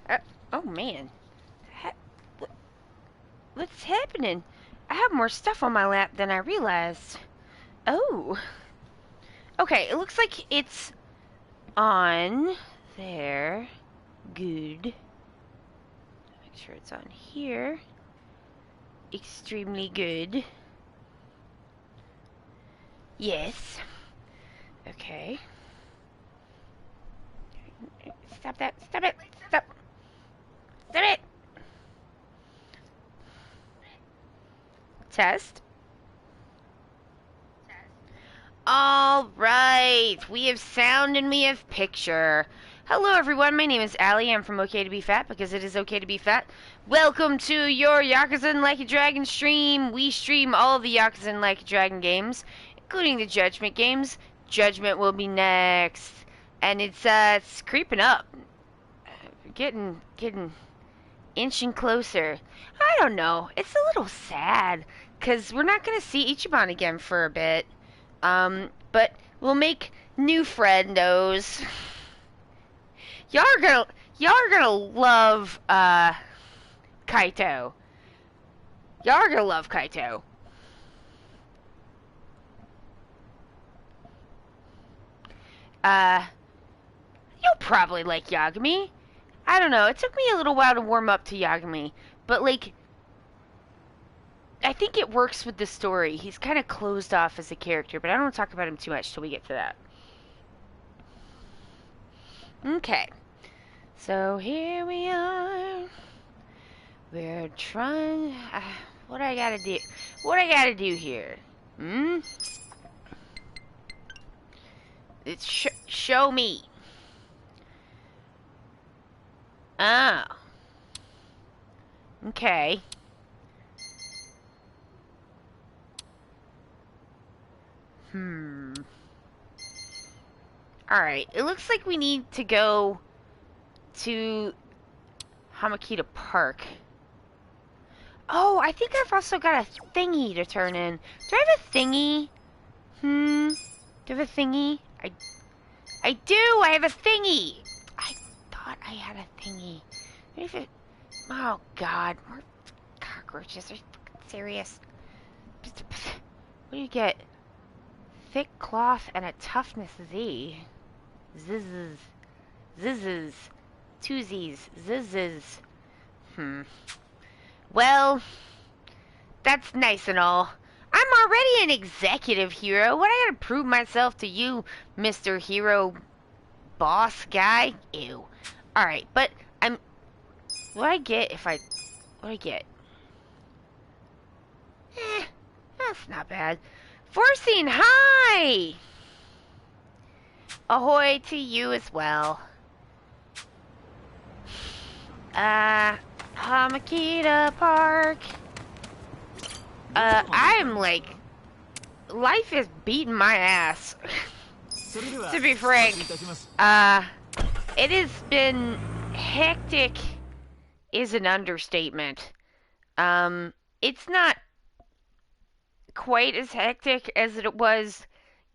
Uh, oh man. What's happening? I have more stuff on my lap than I realized. Oh. Okay, it looks like it's on there. Good. Make sure it's on here. Extremely good. Yes. Okay. Stop that. Stop it. Stop. Stop it. Test. All right. We have sound and we have picture. Hello, everyone. My name is Allie. I'm from Ok2BeFat because it is okay to be fat. Welcome to your Yakuza and Like a Dragon stream. We stream all of the Yakuza and Like a Dragon games, including the Judgment games. Judgment will be next, and it's creeping up. Getting inching closer. I don't know. It's a little sad because we're not gonna see Ichiban again for a bit. But we'll make new friendos. Y'all are gonna love Kaito. Y'all are gonna love Kaito. You'll probably like Yagami. I don't know. It took me a little while to warm up to Yagami, but like, I think it works with the story. He's kind of closed off as a character, but I don't want to talk about him too much till we get to that. Okay. So here we are. We're trying. What I gotta do? What I gotta do here? It's show me. Oh. Okay. Alright, it looks like we need to go to Hamakita Park. Oh, I think I've also got a thingy to turn in. Do I have a thingy? Do I have a thingy? I do! I have a thingy! I thought I had a thingy. What if it... Oh, God. More cockroaches. Are you fucking serious? What do you get? Thick cloth and a toughness Z. Zizzes. Zizzes. Twosies. Zizzes. Well, that's nice and all. I'm already an executive hero. What I gotta prove myself to you, Mr. Hero Boss Guy? Ew. Alright, but I'm... What I get if I... What I get? That's not bad. Forcing high! Ahoy to you as well. Hamakita Park. I'm like... Life is beating my ass. To be frank. It has been hectic is an understatement. It's not quite as hectic as it was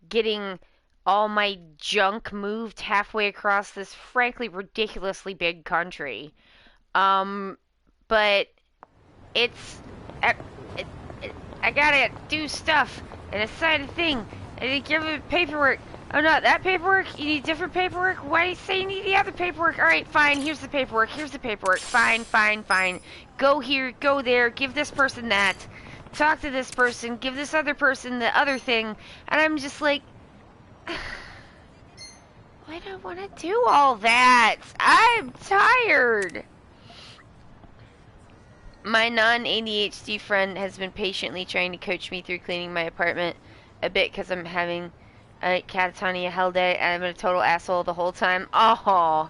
getting all my junk moved halfway across this frankly ridiculously big country. But it's... I gotta do stuff and assign a thing and then give it paperwork. Oh, not that paperwork? You need different paperwork? Why do you say you need the other paperwork? Alright, fine, here's the paperwork, fine, fine, fine. Go here, go there, give this person that. Talk to this person, give this other person the other thing. And I'm just like... I don't want to do all that. I'm tired. My non-ADHD friend has been patiently trying to coach me through cleaning my apartment a bit because I'm having a catatonia hell day and I'm a total asshole the whole time. Oh.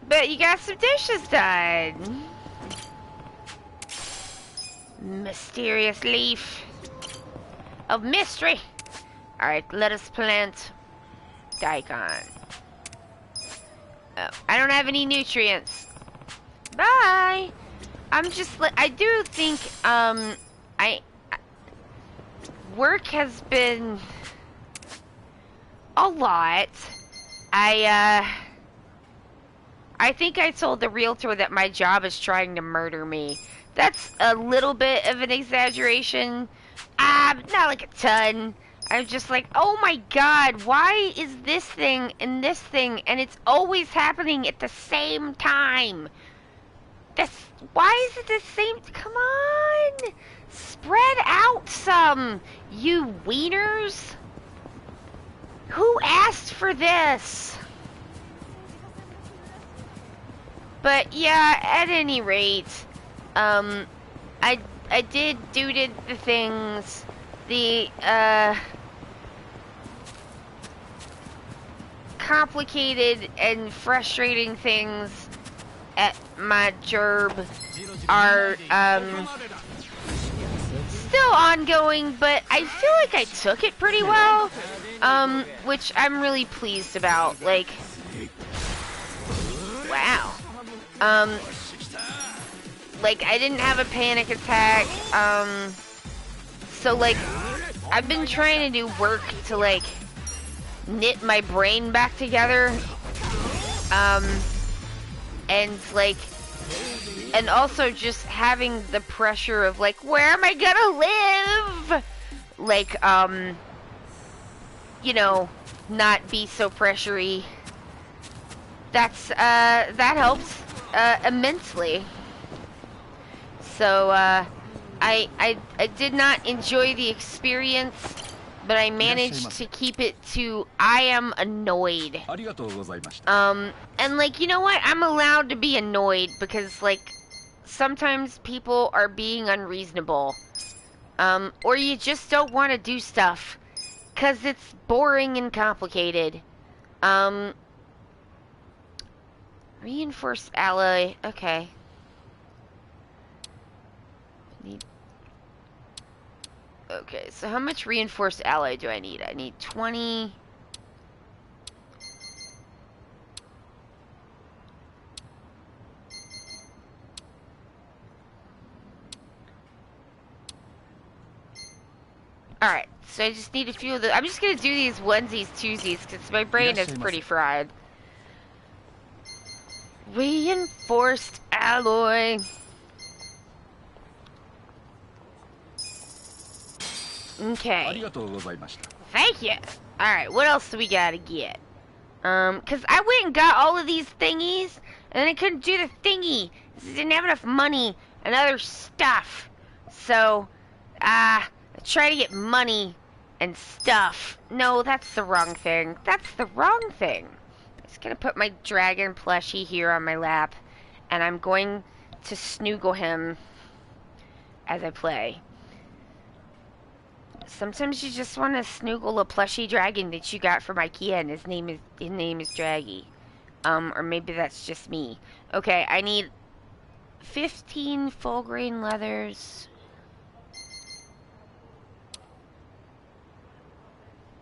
But you got some dishes done. Mysterious leaf of mystery. Alright, let us plant daikon. Oh, I don't have any nutrients. Bye! I'm just like, I do think, work has been a lot. I think I told the realtor that my job is trying to murder me. That's a little bit of an exaggeration. Not like a ton. I'm just like, oh my god, why is this thing and this thing, and it's always happening at the same time? Why is it the same? Come on! Spread out some, you wieners! Who asked for this? But yeah, at any rate, I did the things, the complicated and frustrating things at my job are still ongoing, but I feel like I took it pretty well, which I'm really pleased about. Like, wow. Like, I didn't have a panic attack, so, like, I've been trying to do work to, like, knit my brain back together, and, like, and also just having the pressure of, like, where am I gonna live? Like, you know, not be so pressury. That helps, immensely. So, I did not enjoy the experience, but I managed to keep it to, I am annoyed. And like, you know what? I'm allowed to be annoyed because, like, sometimes people are being unreasonable. Or you just don't want to do stuff because it's boring and complicated. Reinforced alloy, okay. Okay, so how much reinforced alloy do I need? I need 20. Alright, so I just need a few of the... I'm just gonna do these onesies, twosies, because my brain is pretty fried. Reinforced alloy. Okay. Thank you. Alright, what else do we gotta get? Cause I went and got all of these thingies, and then I couldn't do the thingy. I didn't have enough money and other stuff. So, I try to get money and stuff. No, that's the wrong thing. That's the wrong thing. I'm just gonna put my dragon plushie here on my lap, and I'm going to snoogle him as I play. Sometimes you just want to snoogle a plushie dragon that you got from IKEA, and his name is Draggy. Or maybe that's just me. Okay, I need 15 full grain leathers.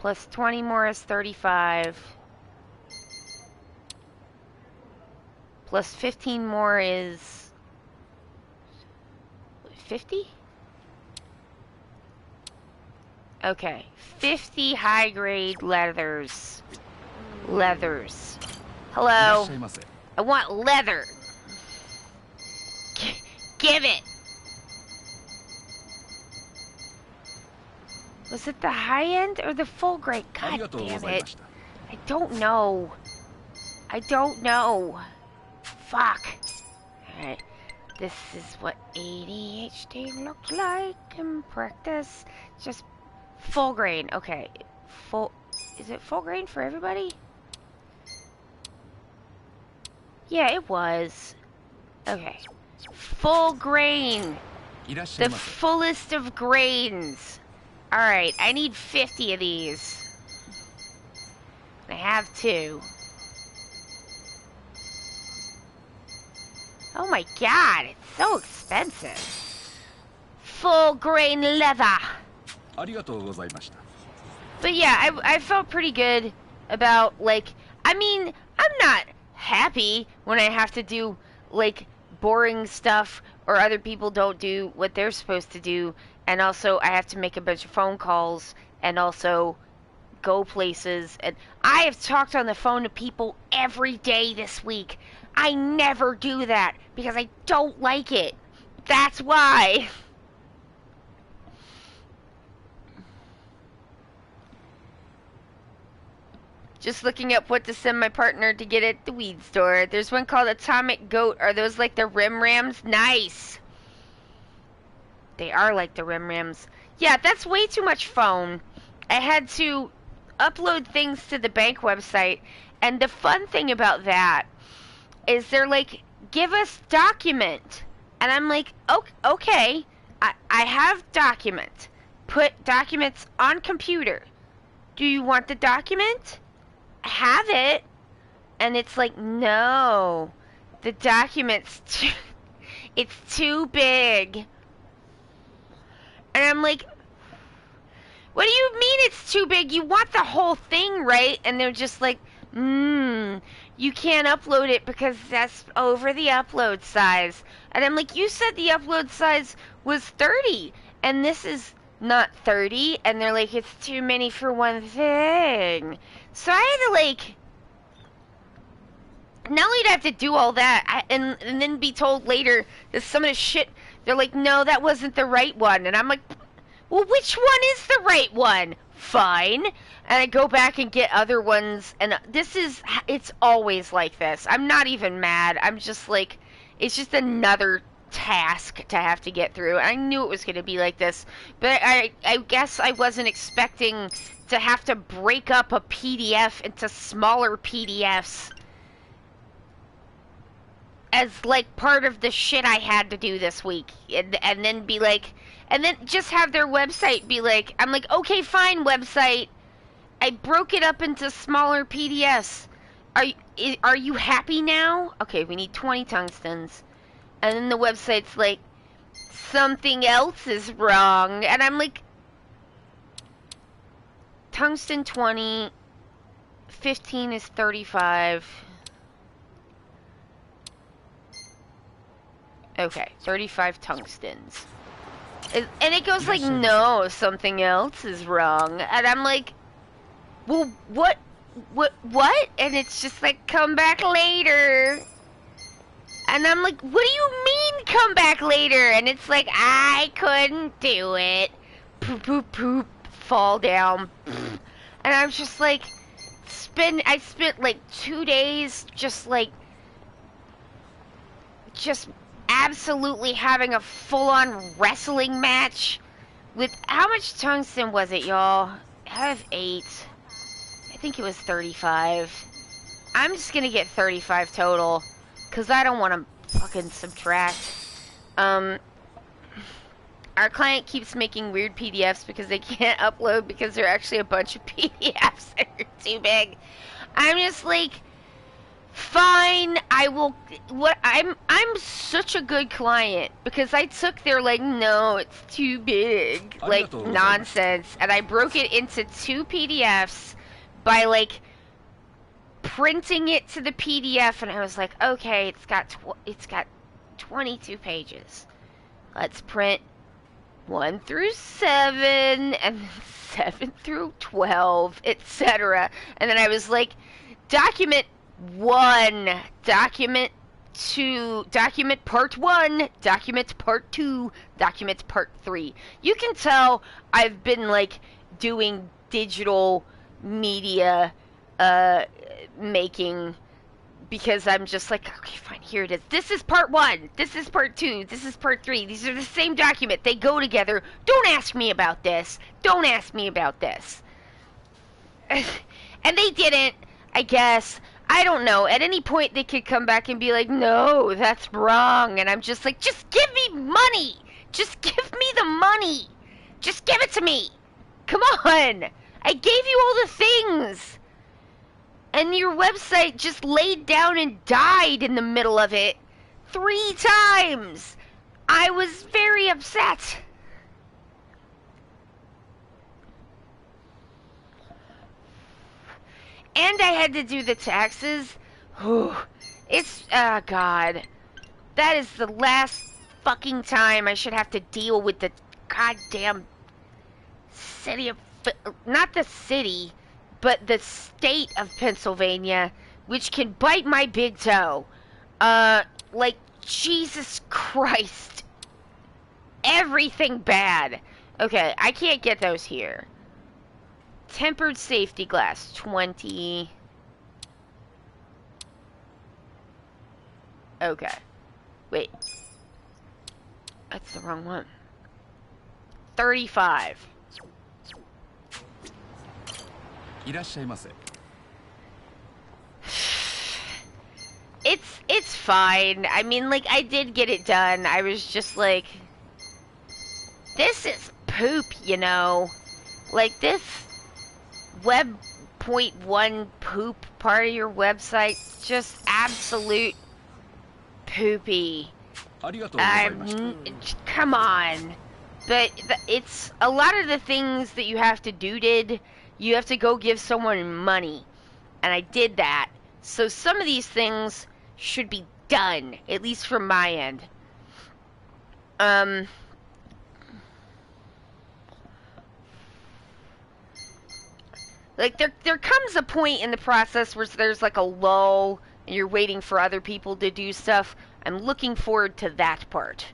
Plus 20 more is 35. Plus 15 more is 50? Okay, 50 high-grade leathers. Leathers. Hello. I want leather. Give it. Was it the high end or the full grade? God damn it. I don't know. I don't know. Fuck. Alright. This is what ADHD looks like in practice. Just full grain. Okay. Is it full grain for everybody? Yeah, it was. Okay. Full grain. The fullest of grains. Alright, I need 50 of these. I have 2. Oh my god, it's so expensive. Full grain leather. But yeah, I felt pretty good about, like, I mean, I'm not happy when I have to do, like, boring stuff or other people don't do what they're supposed to do, and also I have to make a bunch of phone calls and also go places, and I have talked on the phone to people every day this week. I never do that because I don't like it. That's why. Just looking up what to send my partner to get at the weed store. There's one called Atomic Goat. Are those like the Rim Rams? Nice. They are like the Rim Rams. Yeah, that's way too much phone. I had to upload things to the bank website. And the fun thing about that is they're like, give us document. And I'm like, okay, I have document. Put documents on computer. Do you want the document? Have it. And it's like, no, the document's too, it's too big. And I'm like, what do you mean it's too big? You want the whole thing, right? And they're just like, you can't upload it because that's over the upload size. And I'm like, you said the upload size was 30, and this is not 30. And they're like, it's too many for one thing. So I had to like, not only did I have to do all that, and then be told later that some of the shit, they're like, no, that wasn't the right one. And I'm like, well, which one is the right one? Fine. And I go back and get other ones, and it's always like this. I'm not even mad. I'm just like, it's just another task to have to get through. I knew it was going to be like this, but I guess I wasn't expecting to have to break up a PDF into smaller PDFs as like part of the shit I had to do this week, and then be like, and then just have their website be like, I'm like, okay, fine, website, I broke it up into smaller PDFs. Are you happy now? Okay, we need 20 tungstens. And then the website's like, something else is wrong. And I'm like, tungsten 20, 15 is 35. Okay, 35 tungstens. And it goes like, no, something else is wrong. And I'm like, well, what? And it's just like, come back later. And I'm like, what do you mean come back later? And it's like, I couldn't do it. Poop, poop, poop, fall down. And I'm just like, I spent like 2 days just absolutely having a full-on wrestling match with, how much tungsten was it, y'all? I have 8. I think it was 35. I'm just gonna get 35 total, because I don't want to fucking subtract. Our client keeps making weird PDFs because they can't upload because they're actually a bunch of PDFs that are too big. I'm just like, fine, I will. I'm such a good client because I took their like, no, it's too big, like nonsense, and I broke it into 2 PDFs by like printing it to the PDF, and I was like, okay, it's got 22 pages. Let's print 1 through 7, and then 7 through 12, etc. And then I was like, document 1, document 2, document part 1, document part 2, document part 3. You can tell I've been like doing digital media making, because I'm just like, okay, fine, here it is. This is part 1, this is part 2, this is part 3. These are the same document. They go together. Don't ask me about this. Don't ask me about this. And they didn't, I guess. I don't know. At any point, they could come back and be like, no, that's wrong. And I'm just like, just give me money. Just give me the money. Just give it to me. Come on. I gave you all the things. And your website just laid down and died in the middle of it 3 times. I was very upset. And I had to do the taxes. It's, God. That is the last fucking time I should have to deal with the goddamn city of, not the city, but the state of Pennsylvania, which can bite my big toe. Like, Jesus Christ. Everything bad. Okay, I can't get those here. Tempered safety glass, 20. Okay. Wait. That's the wrong one. 35. It's fine. I mean, like, I did get it done. I was just like, this is poop, you know? Like, this web.1 poop part of your website, just absolute poopy. Come on. But it's a lot of the things that you have to do you have to go give someone money. And I did that. So some of these things should be done, at least from my end. Like, there comes a point in the process where there's like a lull and you're waiting for other people to do stuff. I'm looking forward to that part.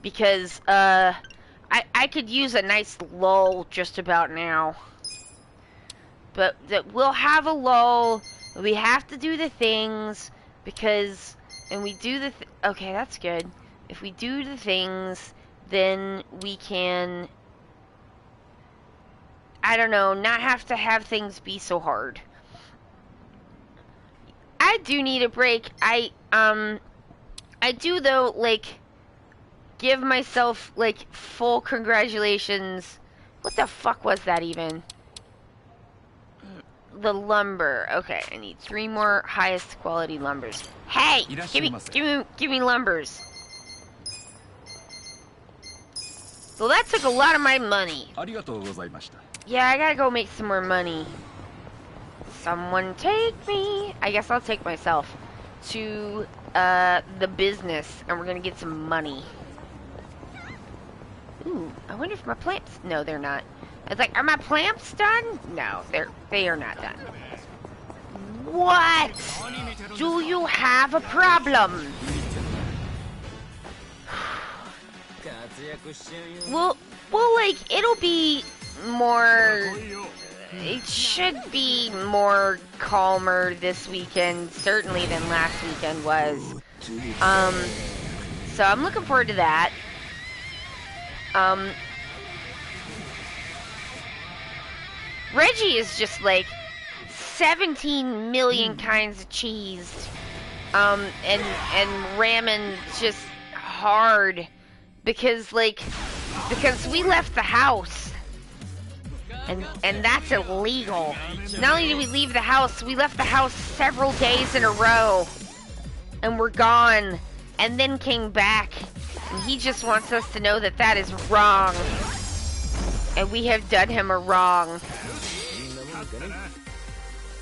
Because, I could use a nice lull just about now. But we'll have a lull. We have to do the things because, and we do the, okay, that's good. If we do the things, then we can, I don't know, not have to have things be so hard. I do need a break. I do though, like, give myself, like, full congratulations. What the fuck was that even? The lumber. Okay, I need 3 more highest quality lumbers. Hey, give me lumbers. Well, that took a lot of my money. Yeah, I gotta go make some more money. Someone take me. I guess I'll take myself to the business, and we're gonna get some money. Ooh, I wonder if my plants. No, they're not. It's like, are my plants done? No, they are not done. What? Do you have a problem? Well, like, it'll be more. It should be more calmer this weekend, certainly than last weekend was. So I'm looking forward to that. Reggie is just like 17 million kinds of cheese, and ramen just hard because we left the house, and that's illegal. Not only did we leave the house, we left the house several days in a row, and we're gone, and then came back, and he just wants us to know that that is wrong, and we have done him a wrong.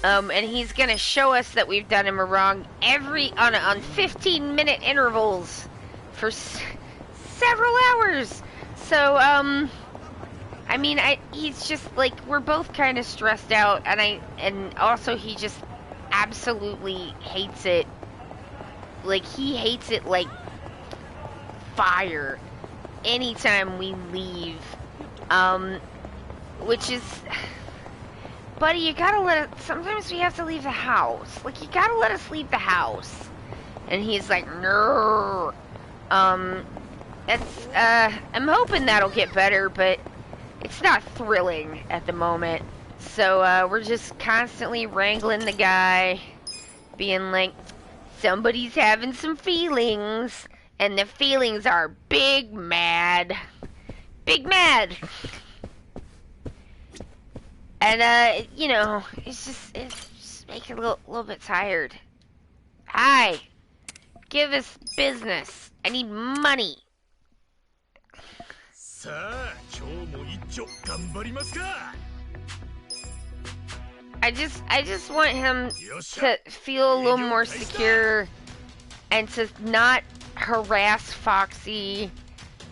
And he's gonna show us that we've done him a wrong on 15-minute intervals for several hours. So, I mean, he's just like, we're both kind of stressed out, and also he just absolutely hates it. Like, he hates it like fire anytime we leave, which is, buddy, you gotta sometimes we have to leave the house. Like, you gotta let us leave the house. And he's like, no. I'm hoping that'll get better, but it's not thrilling at the moment. So, we're just constantly wrangling the guy, being like, somebody's having some feelings, and the feelings are big mad. Big mad. And, you know, it's just making a little bit tired. Hi. Give us business. I need money. I just want him to feel a little more secure and to not harass Foxy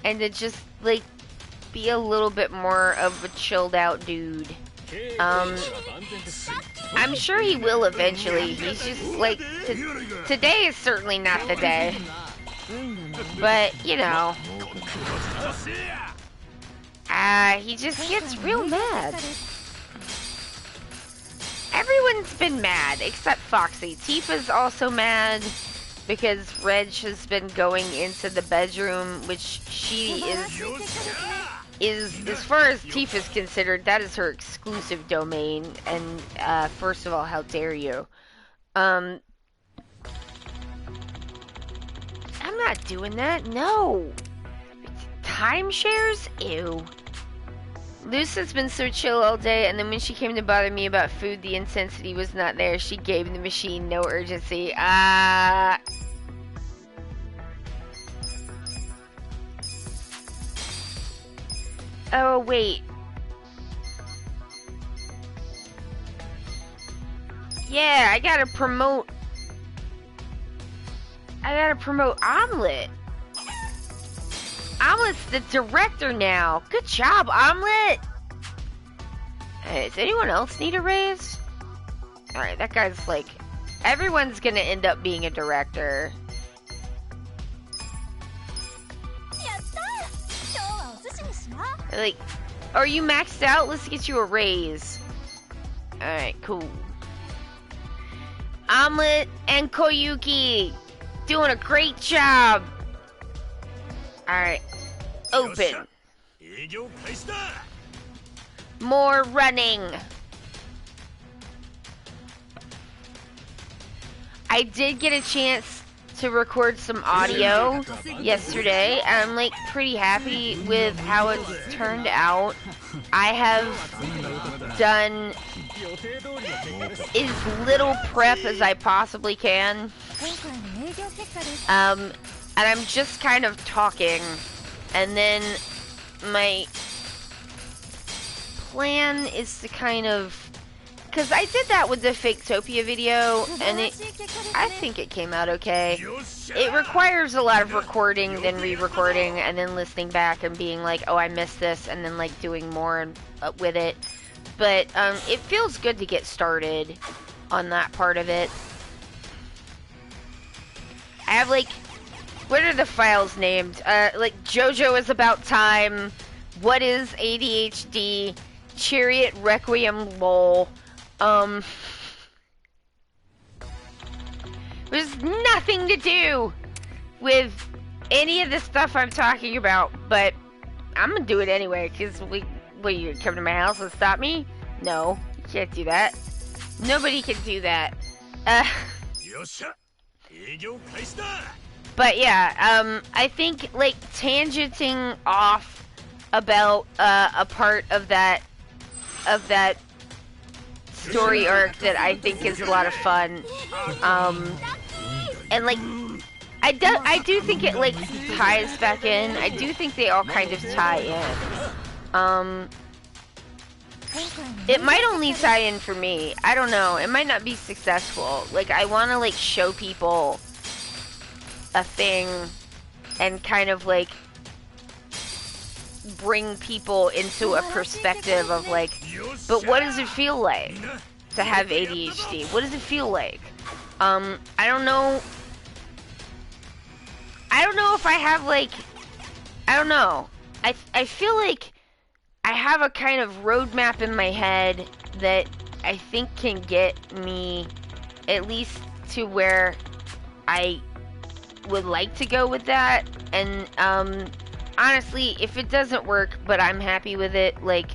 and to just, like, be a little bit more of a chilled out dude. I'm sure he will eventually. He's just like, today is certainly not the day. But, you know, he just gets real mad. Everyone's been mad except Foxy. Tifa's also mad because Reg has been going into the bedroom, which she is, as far as Tifa's considered, that is her exclusive domain. And first of all, how dare you? I'm not doing that. No. Timeshares? Ew. Lucy's been so chill all day, and then when she came to bother me about food, the intensity was not there. She gave the machine no urgency. Oh, wait. Yeah, I gotta promote Omelet. Omelet's the director now. Good job, Omelet. Hey, does anyone else need a raise? Alright, that guy's like... Everyone's gonna end up being a director. Like, are you maxed out? Let's get you a raise. Alright, cool. Omelet and Koyuki doing a great job. Alright. Open. More running. I did get a chance to record some audio yesterday, and I'm like pretty happy with how it's turned out. I have done as little prep as I possibly can. And I'm just kind of talking, and then my plan is to kind of, because I did that with the Faketopia video, and I think it came out okay. It requires a lot of recording, then re-recording, and then listening back and being like, oh, I missed this, and then like doing more with it. But it feels good to get started on that part of it. I have like, what are the files named? Like JoJo is About Time, What is ADHD, Chariot Requiem LOL. There's nothing to do with any of the stuff I'm talking about, but I'm gonna do it anyway, because will you come to my house and stop me? No, you can't do that. Nobody can do that. But yeah, I think like tangenting off about a part of that story arc that I think is a lot of fun. And like I do think it like ties back in. I do think they all kind of tie in. It might only tie in for me. I don't know. It might not be successful. Like I want to like show people a thing and kind of like bring people into a perspective of like, but what does it feel like to have ADHD? What does it feel like? I don't know. I don't know if I have like, I don't know. I feel like I have a kind of roadmap in my head that I think can get me at least to where I would like to go with that. And honestly, if it doesn't work, but I'm happy with it, like,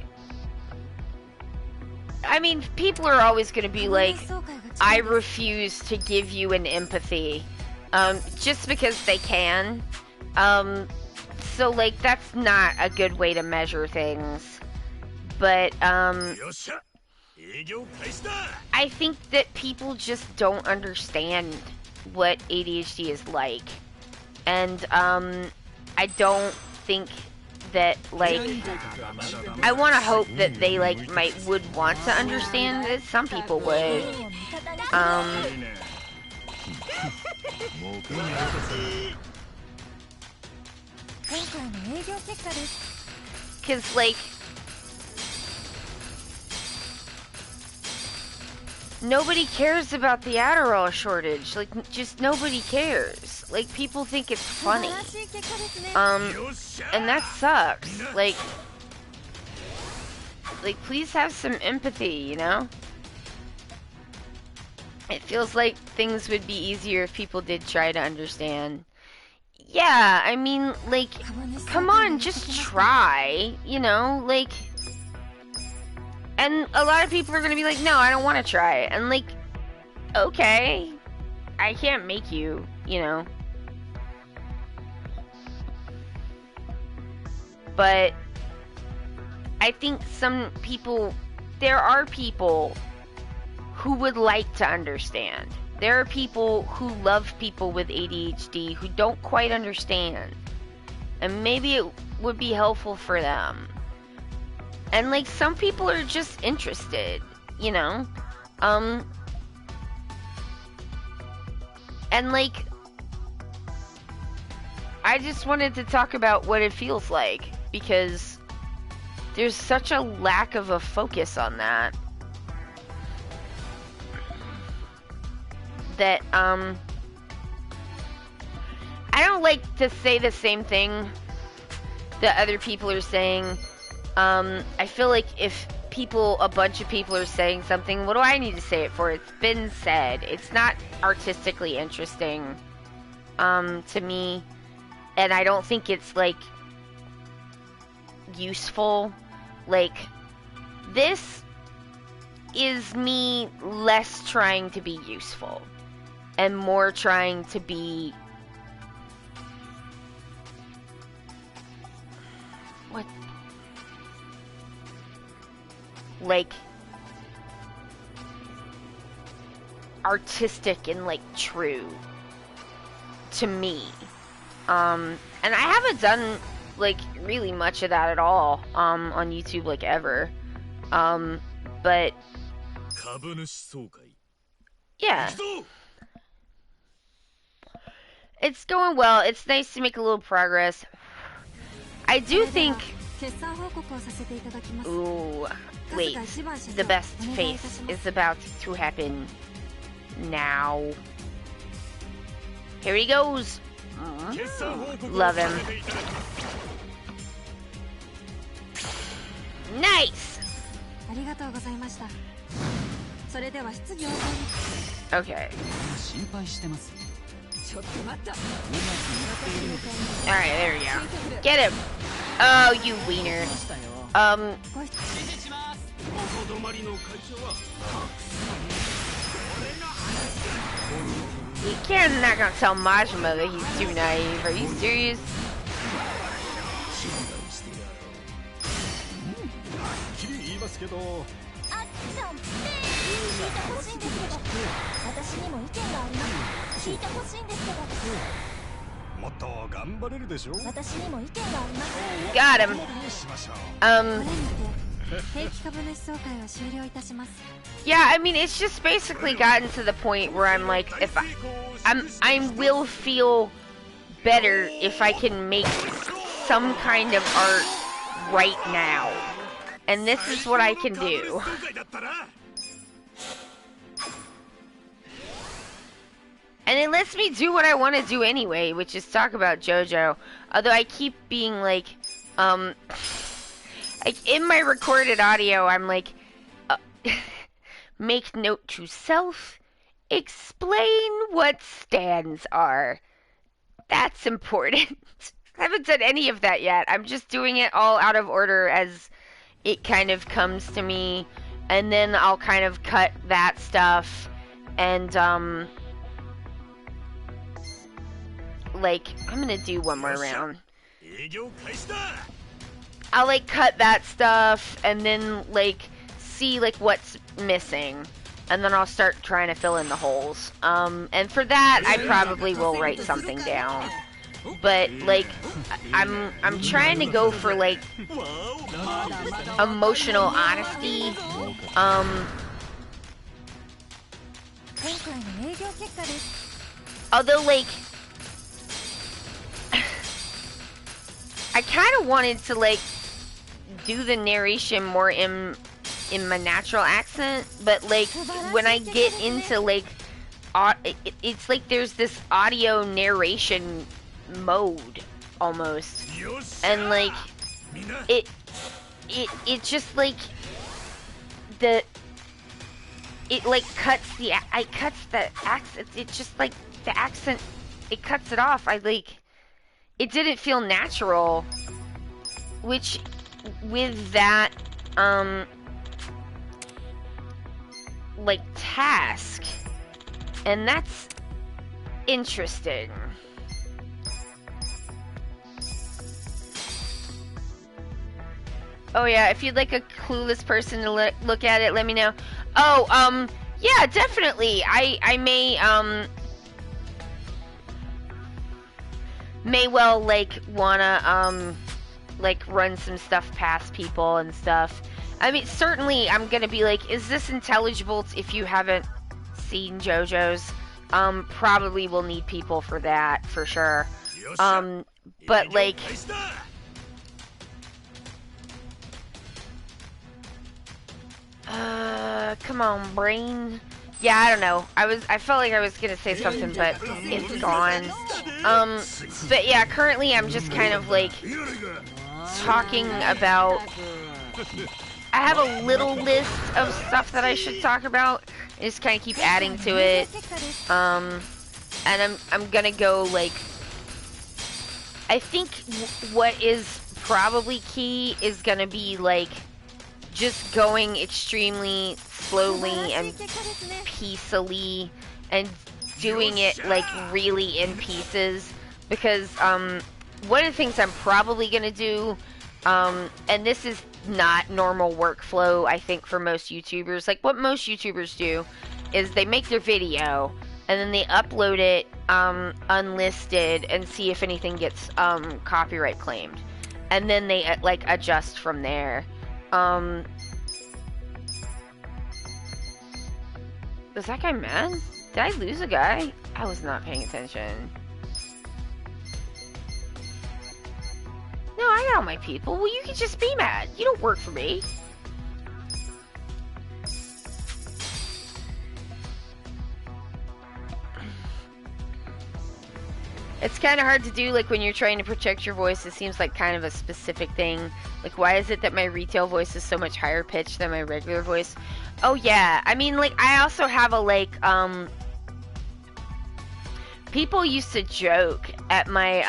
I mean, people are always going to be like, I refuse to give you an empathy, just because they can. So, like, that's not a good way to measure things. But, I think that people just don't understand what ADHD is like. And, I don't think that, like, I want to hope that they, like, would want to understand it. Some people would. Because, like, nobody cares about the Adderall shortage. Like, just nobody cares. Like, people think it's funny. And that sucks. Like, please have some empathy, you know? It feels like things would be easier if people did try to understand. Yeah, I mean, like, come on, just try, you know? Like, and a lot of people are gonna be like, no, I don't want to try it. And like, okay, I can't make you, you know? But I think some people, there are people who would like to understand. There are people who love people with ADHD who don't quite understand. And maybe it would be helpful for them. And like, some people are just interested, you know? And like, I just wanted to talk about what it feels like, because there's such a lack of a focus on that. That, I don't like to say the same thing that other people are saying. I feel like if a bunch of people are saying something, what do I need to say it for? It's been said. It's not artistically interesting, to me. And I don't think it's, like, useful. Like, this is me less trying to be useful and more trying to be... What? Like, artistic and, like, true to me. And I haven't done, like, really much of that at all, on YouTube, like, ever. But, yeah. It's going well. It's nice to make a little progress. I do think... Ooh, wait. The best face is about to happen now. Here he goes. Love him. Nice! Okay. Alright, there we go. Get him! Oh, you wiener. You can't not gonna tell Majima that he's too naive. Are you serious? Got him. Yeah, I mean, it's just basically gotten to the point where I'm like, if I will feel better if I can make some kind of art right now. And this is what I can do. And it lets me do what I want to do anyway, which is talk about JoJo. Although I keep being like, like in my recorded audio, I'm like, make note to self, explain what stands are. That's important. I haven't done any of that yet. I'm just doing it all out of order as it kind of comes to me. And then I'll kind of cut that stuff. And, like, I'm gonna do one more round. I'll, like, cut that stuff and then, like, see, like, what's missing. And then I'll start trying to fill in the holes. And for that, I probably will write something down. But, like, I'm trying to go for, like, emotional honesty. Although, like, I kind of wanted to, like, do the narration more in in my natural accent, but like when I get into like it's like there's this audio narration mode almost, and like it just like it like cuts the accent. It just like the accent, it cuts it off. It didn't feel natural, which with that like task, and that's interesting. Oh yeah, if you'd like a clueless person to look at it, let me know. Oh, yeah, definitely. I may well like wanna like run some stuff past people and stuff. I mean, certainly I'm gonna be like, is this intelligible if you haven't seen JoJo's? Probably will need people for that, for sure. But like, come on, brain. Yeah, I don't know. I felt like I was gonna say something, but it's gone. But yeah, currently I'm just kind of like talking about. I have a little list of stuff that I should talk about. I just kind of keep adding to it. And I'm gonna go like. I think what is probably key is gonna be like just going extremely slowly and piecily and doing it like really in pieces, because one of the things I'm probably gonna do, and this is not normal workflow I think for most YouTubers, like what most YouTubers do is they make their video and then they upload it unlisted and see if anything gets copyright claimed, and then they like adjust from there. Was that guy mad? Did I lose a guy? I was not paying attention. No, I got all my people. Well, you can just be mad. You don't work for me. It's kind of hard to do, like, when you're trying to protect your voice. It seems like kind of a specific thing. Like, why is it that my retail voice is so much higher pitched than my regular voice? Oh, yeah. I mean, like, I also have a, like, people used to joke at my,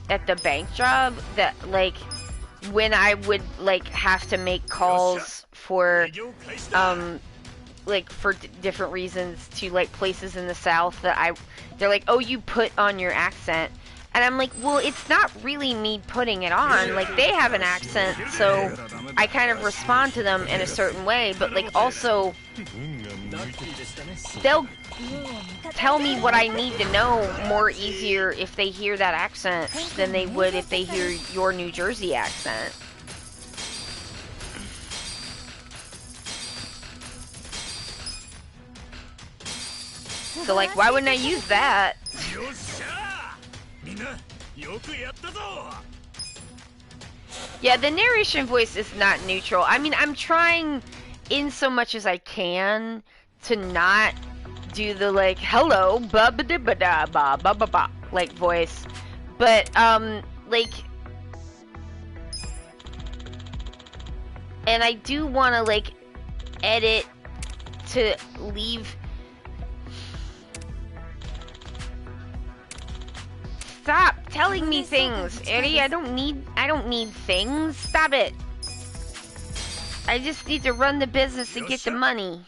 at the bank job that, like, when I would, like, have to make calls for, like, for different reasons to, like, places in the South that they're like, oh, you put on your accent. And I'm like, well, it's not really me putting it on. Like, they have an accent, so I kind of respond to them in a certain way. But, like, also, they'll tell me what I need to know more easier if they hear that accent than they would if they hear your New Jersey accent. So, like, why wouldn't I use that? Yeah, the narration voice is not neutral. I mean, I'm trying in so much as I can to not do the, like, hello, ba ba da ba da ba ba ba ba, like, voice. But, like, and I do want to, like, edit to leave. Stop telling me things, Eddie. I don't need things. Stop it. I just need to run the business and get the money.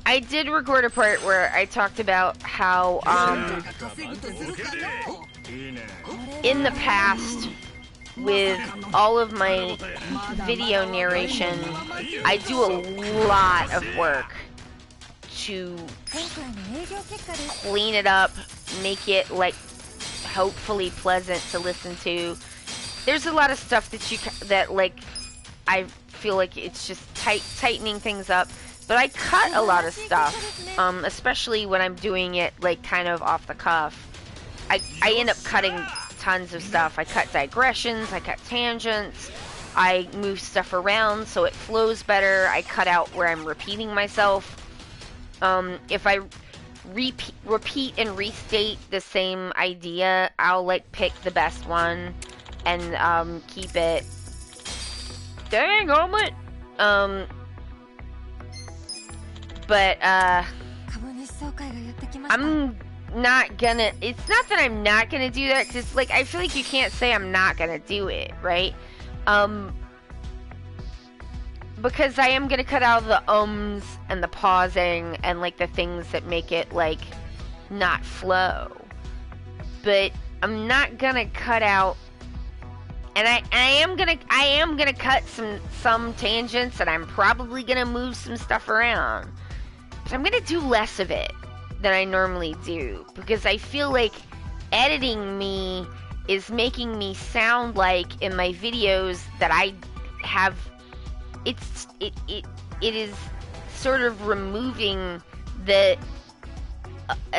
I did record a part where I talked about how, in the past, with all of my video narration, I do a lot of work to clean it up, make it, like, hopefully pleasant to listen to. There's a lot of stuff that like, I feel like it's just tightening things up, but I cut a lot of stuff, especially when I'm doing it, like, kind of off the cuff. I end up cutting tons of stuff. I cut digressions, I cut tangents, I move stuff around so it flows better. I cut out where I'm repeating myself. If I repeat and restate the same idea, I'll like pick the best one and keep it. Dang, omelet! But I'm not gonna, it's not that I'm not gonna do that, because like I feel like you can't say I'm not gonna do it, right? Because I am gonna cut out the ums and the pausing and like the things that make it like not flow. But I'm not gonna cut out, and I am gonna cut some tangents, and I'm probably gonna move some stuff around. But I'm gonna do less of it than I normally do, because I feel like editing me is making me sound like in my videos that I have, it is sort of removing a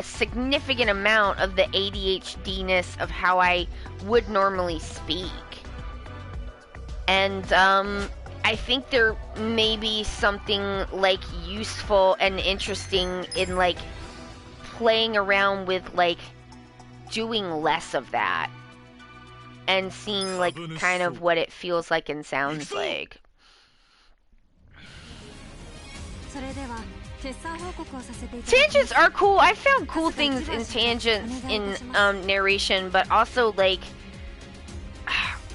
significant amount of the ADHD-ness of how I would normally speak. And I think there may be something like useful and interesting in like playing around with like doing less of that and seeing like kind of what it feels like and sounds like. Tangents are cool. I found cool things in tangents in narration, but also like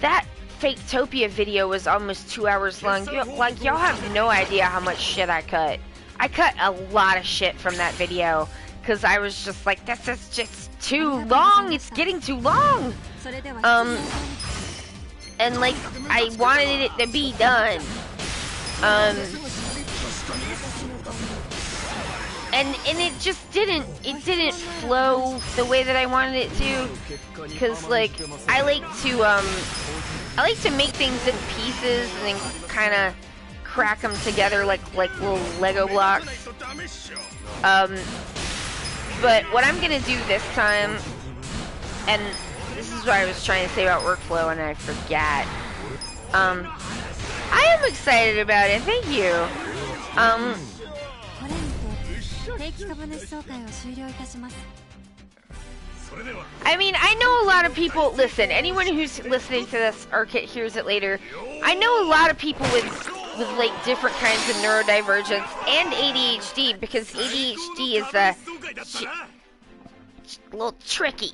that Faketopia video was almost 2 hours long. Like y'all have no idea how much shit I cut. I cut a lot of shit from that video because I was just like, this is just too long. It's getting too long. And like I wanted it to be done. And it just didn't flow the way that I wanted it to, because like I like to make things in pieces and then kind of crack them together like little Lego blocks. But what I'm gonna do this time, and this is what I was trying to say about workflow and I forgot. I am excited about it. Thank you. I mean, I know a lot of people, listen, anyone who's listening to this or hears it later, I know a lot of people with like different kinds of neurodivergence and ADHD, because ADHD is a little tricky.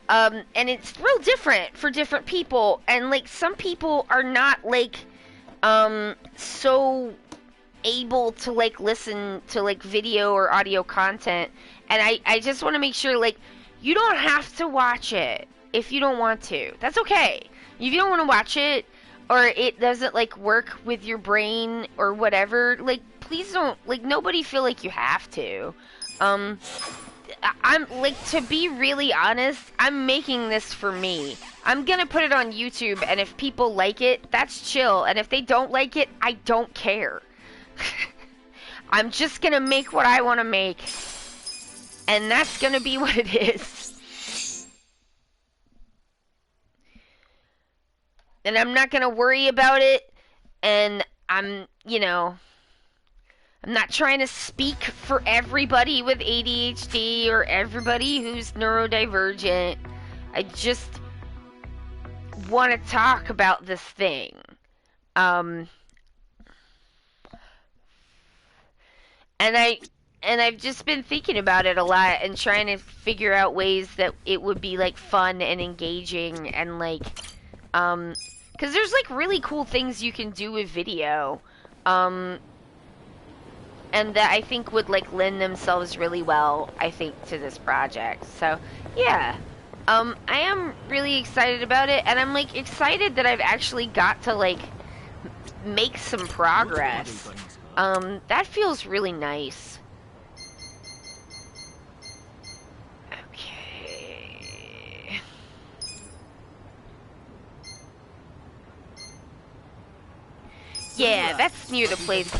And it's real different for different people, and like some people are not like so able to like listen to like video or audio content, and I just want to make sure like you don't have to watch it if you don't want to. That's okay. If you don't want to watch it, or it doesn't like work with your brain or whatever, like please don't, like nobody feel like you have to. I'm like, to be really honest, I'm making this for me. I'm gonna put it on YouTube, and if people like it, that's chill, and if they don't like it, I don't care. I'm just gonna make what I want to make, and that's gonna be what it is. And I'm not gonna worry about it, and I'm not trying to speak for everybody with ADHD or everybody who's neurodivergent. I just want to talk about this thing. And I've just been thinking about it a lot and trying to figure out ways that it would be like fun and engaging, and like because there's like really cool things you can do with video, and that I think would like lend themselves really well, I think, to this project. So yeah, I am really excited about it, and I'm like excited that I've actually got to like make some progress. That feels really nice. Okay. Yeah, that's near the place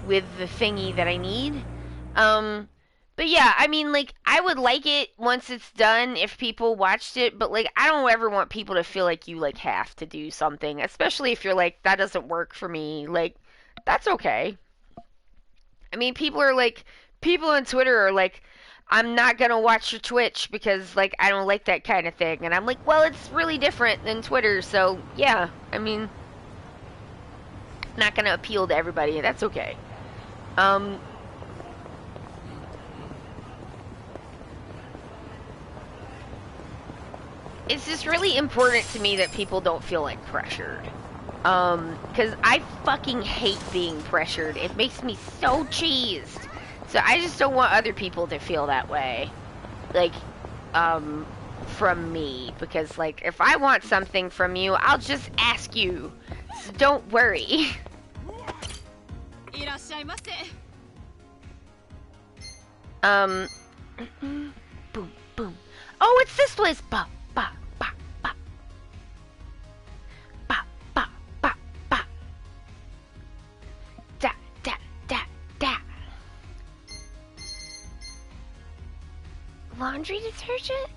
with the thingy that I need. But yeah, I mean, like, I would like it once it's done if people watched it, but like, I don't ever want people to feel like you like have to do something, especially if you're like, that doesn't work for me. Like, that's okay. I mean, people on Twitter are like, I'm not gonna watch your Twitch because like I don't like that kind of thing, and I'm like, well, it's really different than Twitter, so yeah. I mean, not gonna appeal to everybody. That's okay. Um, it's just really important to me that people don't feel like pressured. Because I fucking hate being pressured. It makes me so cheesed. So I just don't want other people to feel that way. Like, from me. Because, like, if I want something from you, I'll just ask you. So don't worry. Um, boom, boom. Oh, it's this place. Ba, ba, ba, ba. Ba, ba, ba, ba. Da, da, da, da. Laundry detergent?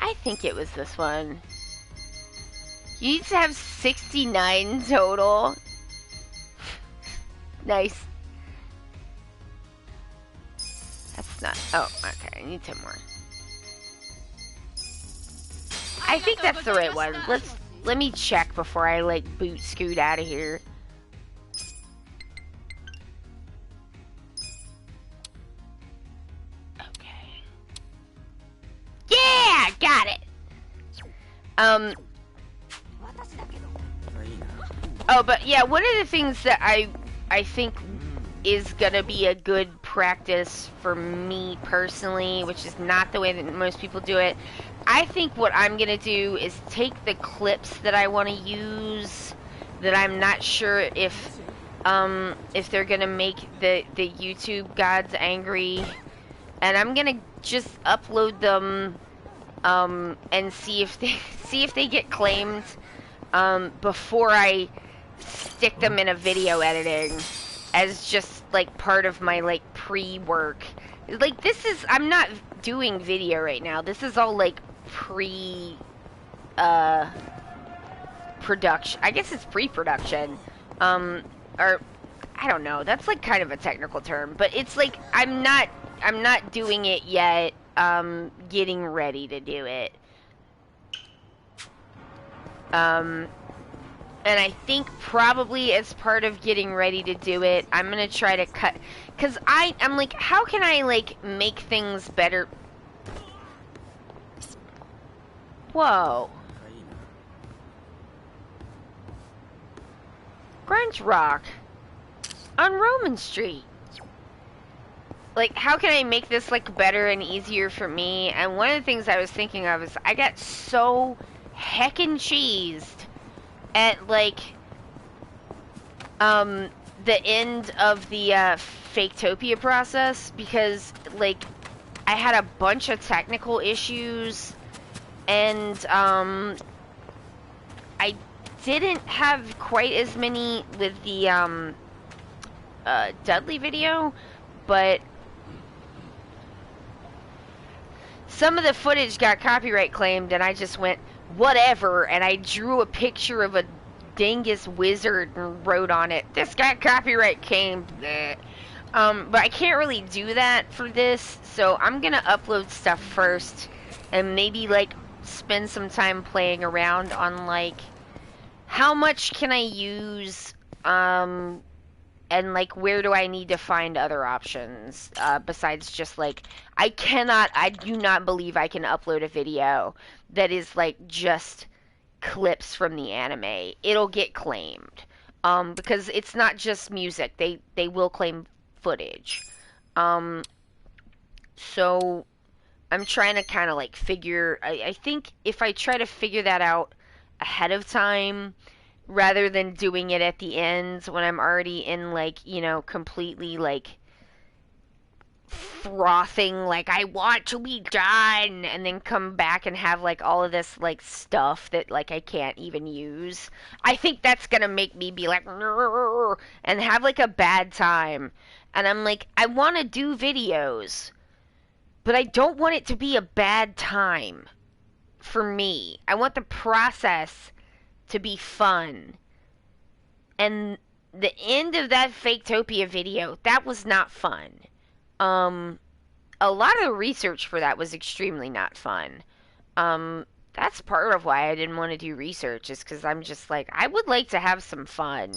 I think it was this one. You need to have 69 total. Nice. That's not... Oh, okay. I need 10 more. I think that's the right one. Let me check before I, like, scoot out of here. Okay. Yeah! Got it! Oh, but yeah, one of the things that I think is gonna be a good practice for me personally, which is not the way that most people do it. I think what I'm gonna do is take the clips that I want to use that I'm not sure if they're gonna make the YouTube gods angry, and I'm gonna just upload them and see if they get claimed before I stick them in a video editing as just like part of my like pre-work. Like I'm not doing video right now. This is all like production. I guess it's pre-production. Or I don't know. That's like kind of a technical term, but it's like I'm not doing it yet. Getting ready to do it. And I think probably as part of getting ready to do it, I'm gonna try to cut, cause I'm like, how can I like make things better? Whoa. Grunge Rock on Roman Street. Like, how can I make this like better and easier for me? And one of the things I was thinking of is I got so heckin' cheesed at like the end of the Faketopia process, because like I had a bunch of technical issues, and I didn't have quite as many with the Dudley video, but some of the footage got copyright claimed, and I just went, whatever, and I drew a picture of a dingus wizard and wrote on it, this got copyright claimed. But I can't really do that for this, so I'm gonna upload stuff first, and maybe, like, spend some time playing around on, like, how much can I use, and, like, where do I need to find other options, besides just, like, I do not believe I can upload a video that is, like, just clips from the anime. It'll get claimed. Because it's not just music. They will claim footage. So I'm trying to kind of, like, I think if I try to figure that out ahead of time, rather than doing it at the end when I'm already in, like, you know, completely, like, frothing, like, I want to be done, and then come back and have, like, all of this, like, stuff that, like, I can't even use. I think that's gonna make me be like, "Rrr," and have, like, a bad time. And I'm like, I want to do videos, but I don't want it to be a bad time for me. I want the process to be fun. And the end of that Faketopia video, that was not fun. A lot of the research for that was extremely not fun. That's part of why I didn't want to do research, is because I'm just like, I would like to have some fun.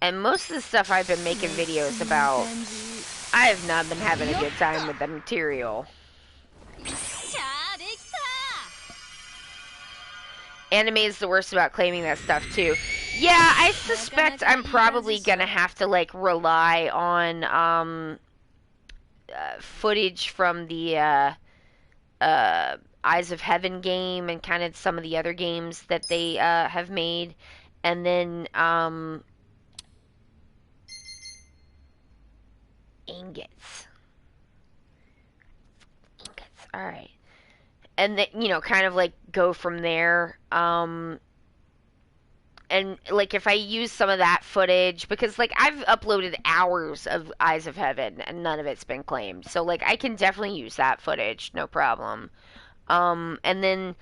And most of the stuff I've been making videos about, I have not been having a good time with the material. Anime is the worst about claiming that stuff too. Yeah, I suspect I'm probably gonna have to like rely on footage from the Eyes of Heaven game and kind of some of the other games that they have made, and then ingots. All right. And then, you know, kind of like go from there. And like if I use some of that footage, because like I've uploaded hours of Eyes of Heaven and none of it's been claimed. So like I can definitely use that footage, no problem. And then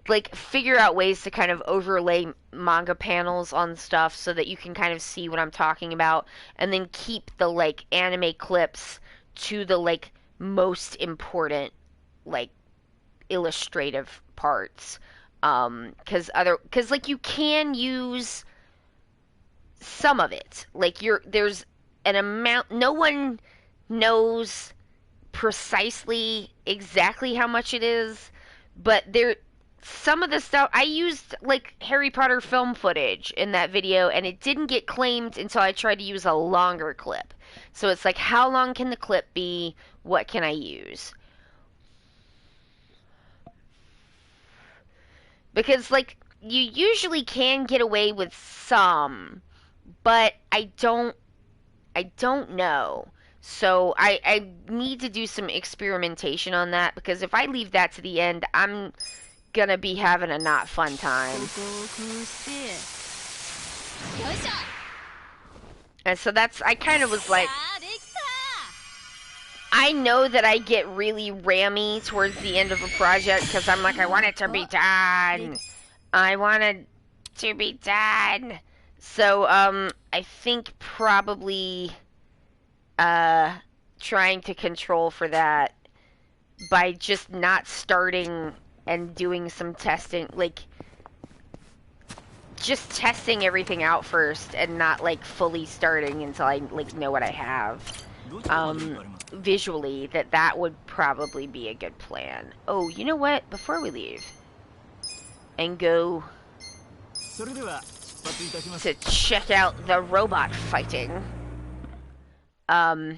like figure out ways to kind of overlay manga panels on stuff so that you can kind of see what I'm talking about, and then keep the like anime clips to the like most important like illustrative parts, because like you can use some of it, like there's an amount, no one knows precisely exactly how much it is, but there, some of the stuff I used like Harry Potter film footage in that video, and it didn't get claimed until I tried to use a longer clip. So it's like, how long can the clip be, what can I use? Because like you usually can get away with some, but I don't know. So I need to do some experimentation on that, because if I leave that to the end, I'm gonna be having a not fun time. And so that's, I kind of was like, I know that I get really rammy towards the end of a project because I'm like, I want it to be done. I want it to be done. So, I think probably, trying to control for that by just not starting and doing some testing, like, just testing everything out first and not, like, fully starting until I, like, know what I have. Visually, that would probably be a good plan. Oh, you know what? Before we leave and go to check out the robot fighting, like,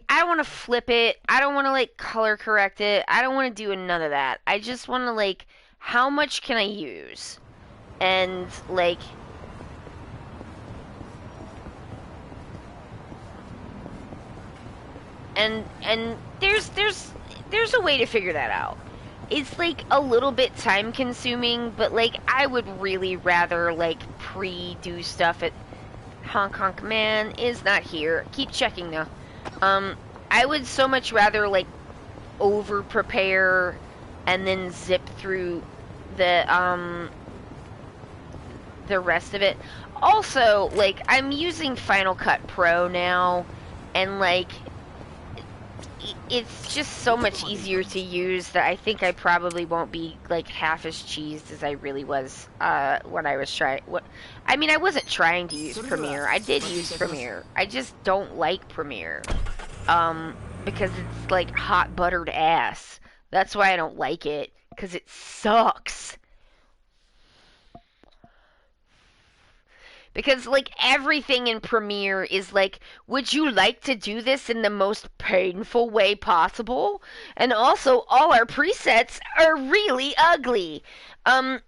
I don't want to flip it. I don't want to, like, color correct it. I don't want to do none of that. I just want to, like, how much can I use? And, like, and there's a way to figure that out. It's like a little bit time consuming, but like I would really rather like pre-do stuff at Honk Honk Man is not here. Keep checking though. I would so much rather like over prepare and then zip through the rest of it. Also, like I'm using Final Cut Pro now, and like it's just so much easier to use that I think I probably won't be like half as cheesed as I really was when I was trying. I mean, I wasn't trying to use Premiere. I did use Premiere. I just don't like Premiere because it's like hot buttered ass. That's why I don't like it, because it sucks. Because, like, everything in Premiere is like, would you like to do this in the most painful way possible? And also, all our presets are really ugly. I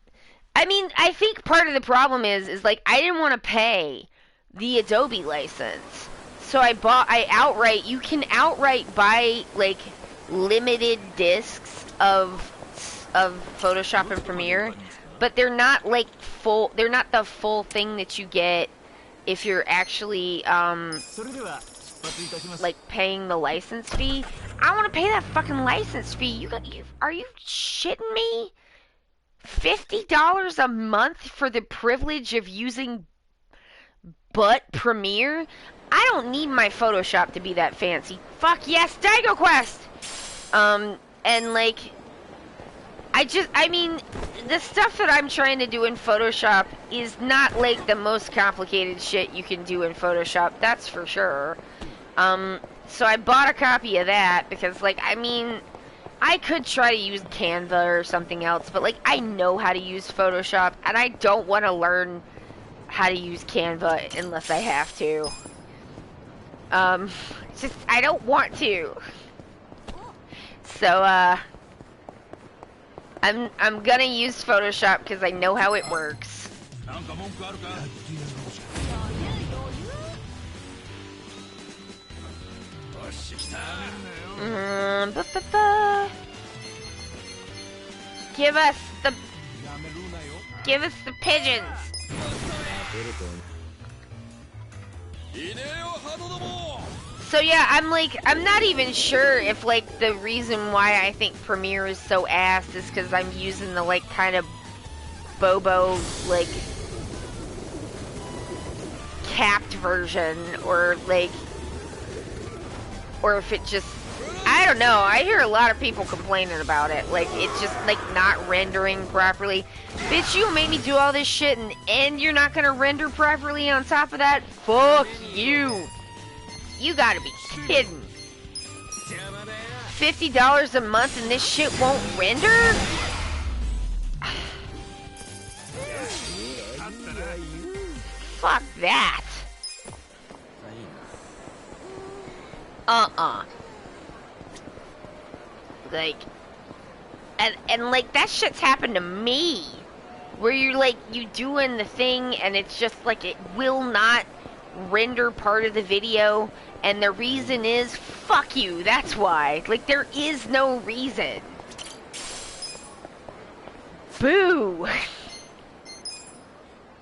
mean, I think part of the problem is like, I didn't want to pay the Adobe license. So you can outright buy, like, limited discs of Photoshop and Premiere. but they're not like full. They're not the full thing that you get if you're actually like paying the license fee. I want to pay that fucking license fee. Are you shitting me? $50 a month for the privilege of using butt Premiere? I don't need my Photoshop to be that fancy. Fuck yes, Daigo Quest! And like, I mean, the stuff that I'm trying to do in Photoshop is not like the most complicated shit you can do in Photoshop, that's for sure. So I bought a copy of that because, like, I mean, I could try to use Canva or something else, but like, I know how to use Photoshop, and I don't want to learn how to use Canva unless I have to. Just, I don't want to. So, I'm gonna use Photoshop because I know how it works. Give us the pigeons. So yeah, I'm not even sure if like the reason why I think Premiere is so ass is because I'm using the like kind of Bobo like capped version, or like, or if it just, I don't know. I hear a lot of people complaining about it, like it's just like not rendering properly. Bitch, you made me do all this shit and you're not gonna render properly on top of that? Fuck you. You gotta be kidding. $50 a month and this shit won't render? Fuck that. Like, and like that shit's happened to me. Where you're like, you doing the thing and it's just like it will not render part of the video, and the reason is fuck you, that's why. Like, there is no reason. Boo.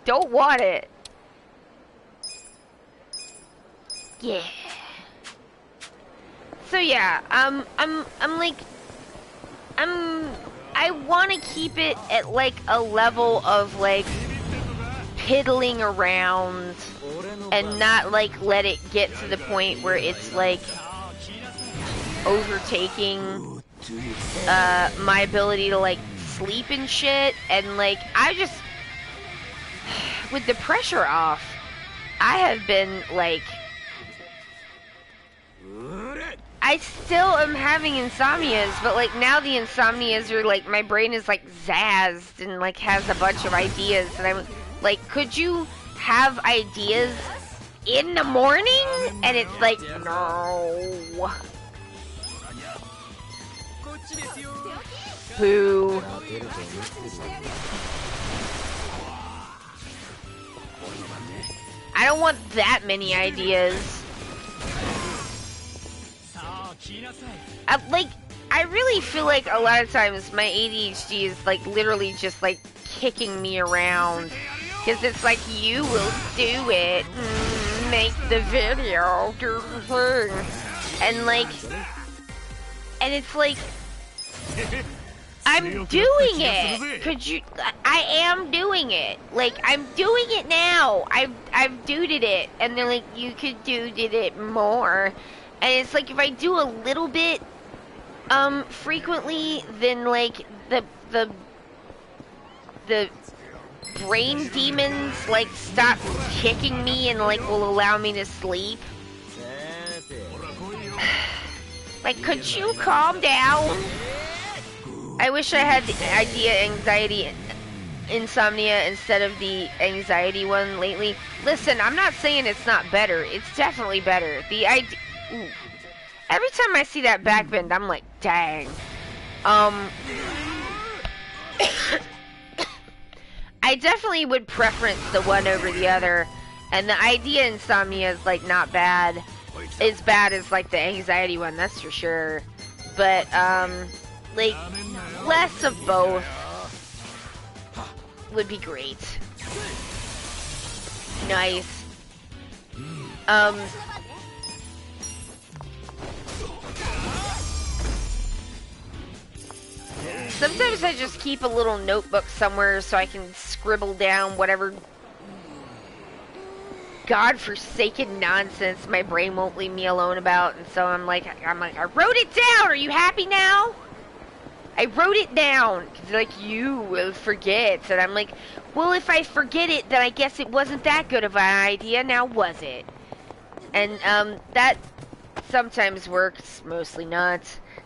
Don't want it. Yeah. So yeah, I want to keep it at like a level of like piddling around and not like let it get to the point where it's like overtaking my ability to like sleep and shit. And like, I just, with the pressure off, I have been like, I still am having insomnias, but like now the insomnias are like, my brain is like zazzed and like has a bunch of ideas, and I'm like, could you have ideas in the morning? And it's like, no. Boo. I don't want that many ideas. I really feel like a lot of times my ADHD is like literally just like kicking me around, because it's like, you will do it, make the video, do the thing, and like, and it's like, I'm doing it. Could you? I am doing it. Like, I'm doing it now. I've duded it, and they're like, you could duded it more. And it's like, if I do a little bit, frequently, then like the brain demons like stop kicking me and like will allow me to sleep. Like, could you calm down? I wish I had the anxiety, insomnia instead of the anxiety one lately. Listen, I'm not saying it's not better. It's definitely better. The idea. Ooh. Every time I see that backbend, I'm like, dang. I definitely would preference the one over the other, and the idea insomnia is like not bad. As bad as like the anxiety one, that's for sure. But like less of both. would be great. Nice. Sometimes I just keep a little notebook somewhere so I can scribble down whatever godforsaken nonsense my brain won't leave me alone about, and so I'm like, I wrote it down. Are you happy now? I wrote it down. Cause like, you will forget, and I'm like, well, if I forget it, then I guess it wasn't that good of an idea. Now was it? And that sometimes works, mostly not.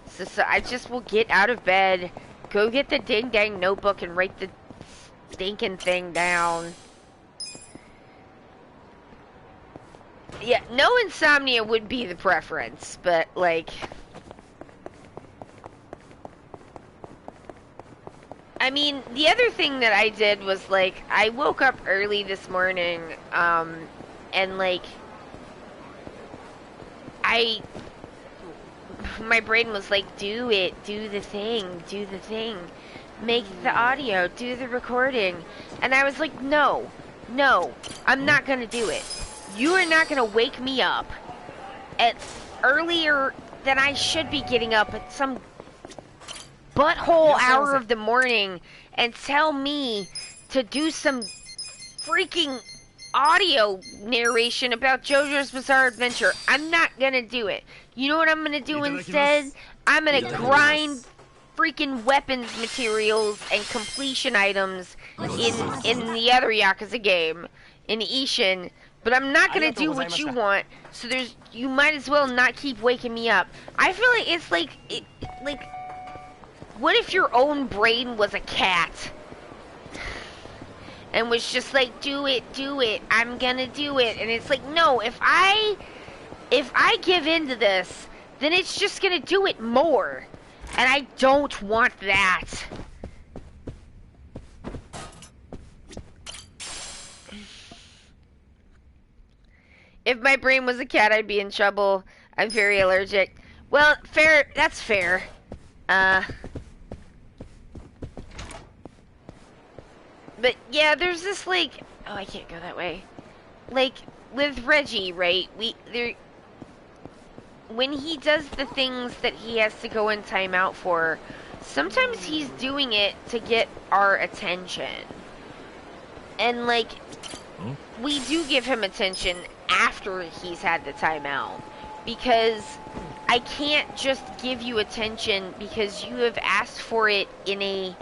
So I just will get out of bed, go get the ding dang notebook, and write the stinking thing down. Yeah, no insomnia would be the preference, but, like... I mean, the other thing that I did was, like, I woke up early this morning, and, like... My brain was like, do it, do the thing, make the audio, do the recording. And I was like, no, I'm not gonna do it. You are not gonna wake me up at earlier than I should be getting up at some butthole hour of the morning and tell me to do some freaking audio narration about JoJo's Bizarre Adventure. I'm not gonna do it. You know what I'm gonna do instead? I'm gonna grind freaking weapons materials and completion items in the other Yakuza game, in Ishin. But I'm not gonna do what you want, so you might as well not keep waking me up. I feel like it's like, what if your own brain was a cat? And was just like, do it, I'm gonna do it. And it's like, no, if I give in to this, then it's just gonna do it more. And I don't want that. If my brain was a cat, I'd be in trouble. I'm very allergic. Well, fair, that's fair. But yeah, there's this, like, oh, I can't go that way. Like, with Reggie, right? When he does the things that he has to go in timeout for, sometimes he's doing it to get our attention. And, like, we do give him attention after he's had the timeout. Because I can't just give you attention because you have asked for it in a,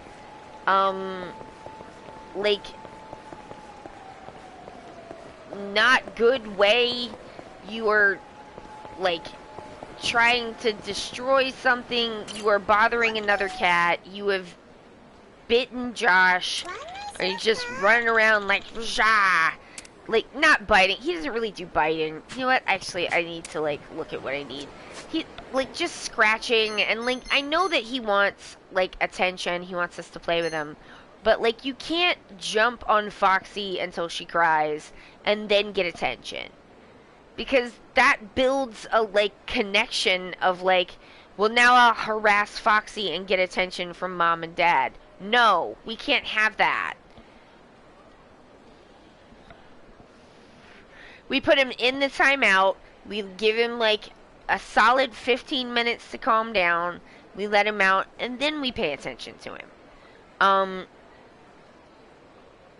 like, not good way. You are, like, trying to destroy something. You are bothering another cat. You have bitten Josh. Or you just running around like, Zah! Like, not biting. He doesn't really do biting. You know what? Actually, I need to, like, look at what I need. He, like, just scratching. And, like, I know that he wants, like, attention. He wants us to play with him. But, like, you can't jump on Foxy until she cries and then get attention. Because that builds a, like, connection of, like, well, now I'll harass Foxy and get attention from Mom and Dad. No, we can't have that. We put him in the timeout. We give him, like, a solid 15 minutes to calm down. We let him out, and then we pay attention to him.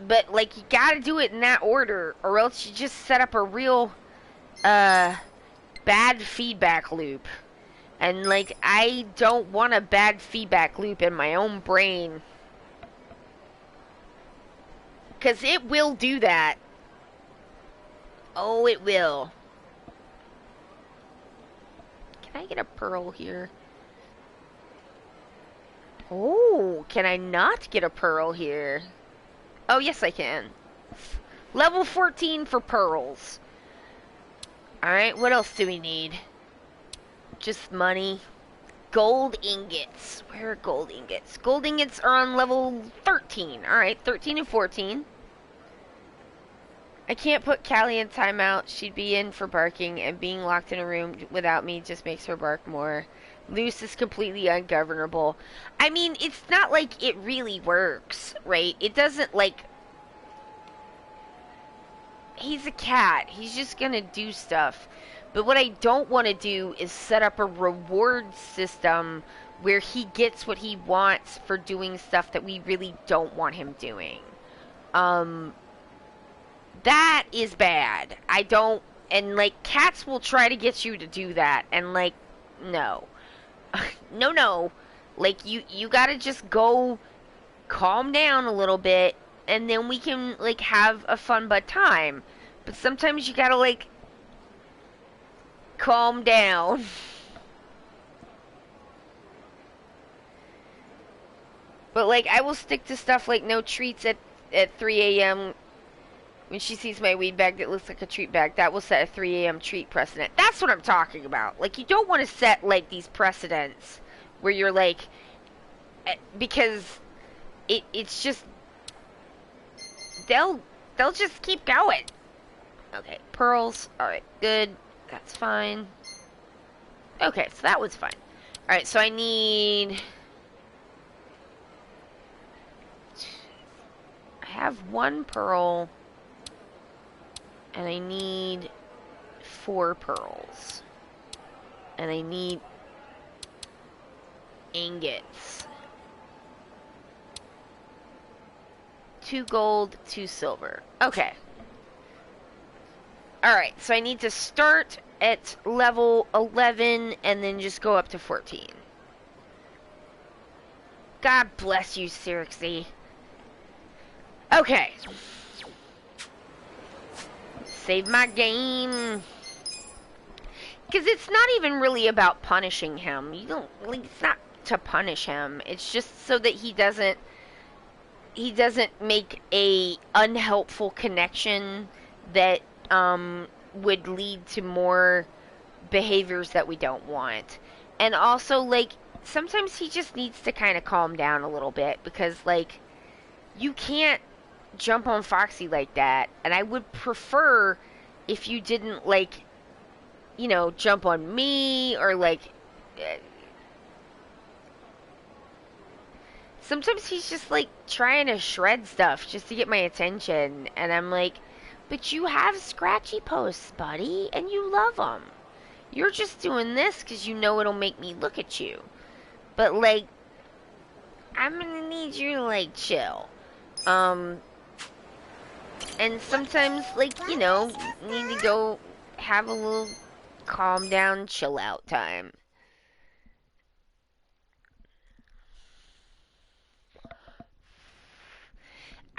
But, like, you gotta do it in that order, or else you just set up a real, bad feedback loop. And, like, I don't want a bad feedback loop in my own brain. 'Cause it will do that. Oh, it will. Can I get a pearl here? Oh, can I not get a pearl here? Oh, yes, I can. Level 14 for pearls. Alright, what else do we need? Just money. Gold ingots. Where are gold ingots? Gold ingots are on level 13. Alright, 13 and 14. I can't put Callie in timeout. She'd be in for barking, and being locked in a room without me just makes her bark more. Loose is completely ungovernable. I mean, it's not like it really works, right? It doesn't, like... He's a cat. He's just gonna do stuff. But what I don't want to do is set up a reward system where he gets what he wants for doing stuff that we really don't want him doing. That is bad. I don't... And, like, cats will try to get you to do that. And, like, no. No. Like, you gotta just go calm down a little bit, and then we can, like, have a fun but time. But sometimes you gotta, like, calm down. But, like, I will stick to stuff like no treats at 3 a.m. When she sees my weed bag that looks like a treat bag, that will set a 3 a.m. treat precedent. That's what I'm talking about. Like, you don't want to set, like, these precedents where you're, like... Because it's just... They'll just keep going. Okay, pearls. Alright, good. That's fine. Okay, so that was fine. Alright, so I need... I have 1 pearl... And I need 4 pearls. And I need ingots. 2 gold, 2 silver. Okay. Alright, so I need to start at level 11 and then just go up to 14. God bless you, Sirixie. Okay. Save my game. Because it's not even really about punishing him. You don't, like, it's not to punish him. It's just so that he doesn't make a unhelpful connection that would lead to more behaviors that we don't want. And also, like, sometimes he just needs to kind of calm down a little bit, because, like, you can't jump on Foxy like that, and I would prefer if you didn't, like, you know, jump on me, or, like, sometimes he's just, like, trying to shred stuff just to get my attention, and I'm like, but you have scratchy posts, buddy, and you love them. You're just doing this because you know it'll make me look at you. But, like, I'm gonna need you to, like, chill. And sometimes, like, you know, need to go have a little calm down, chill out time.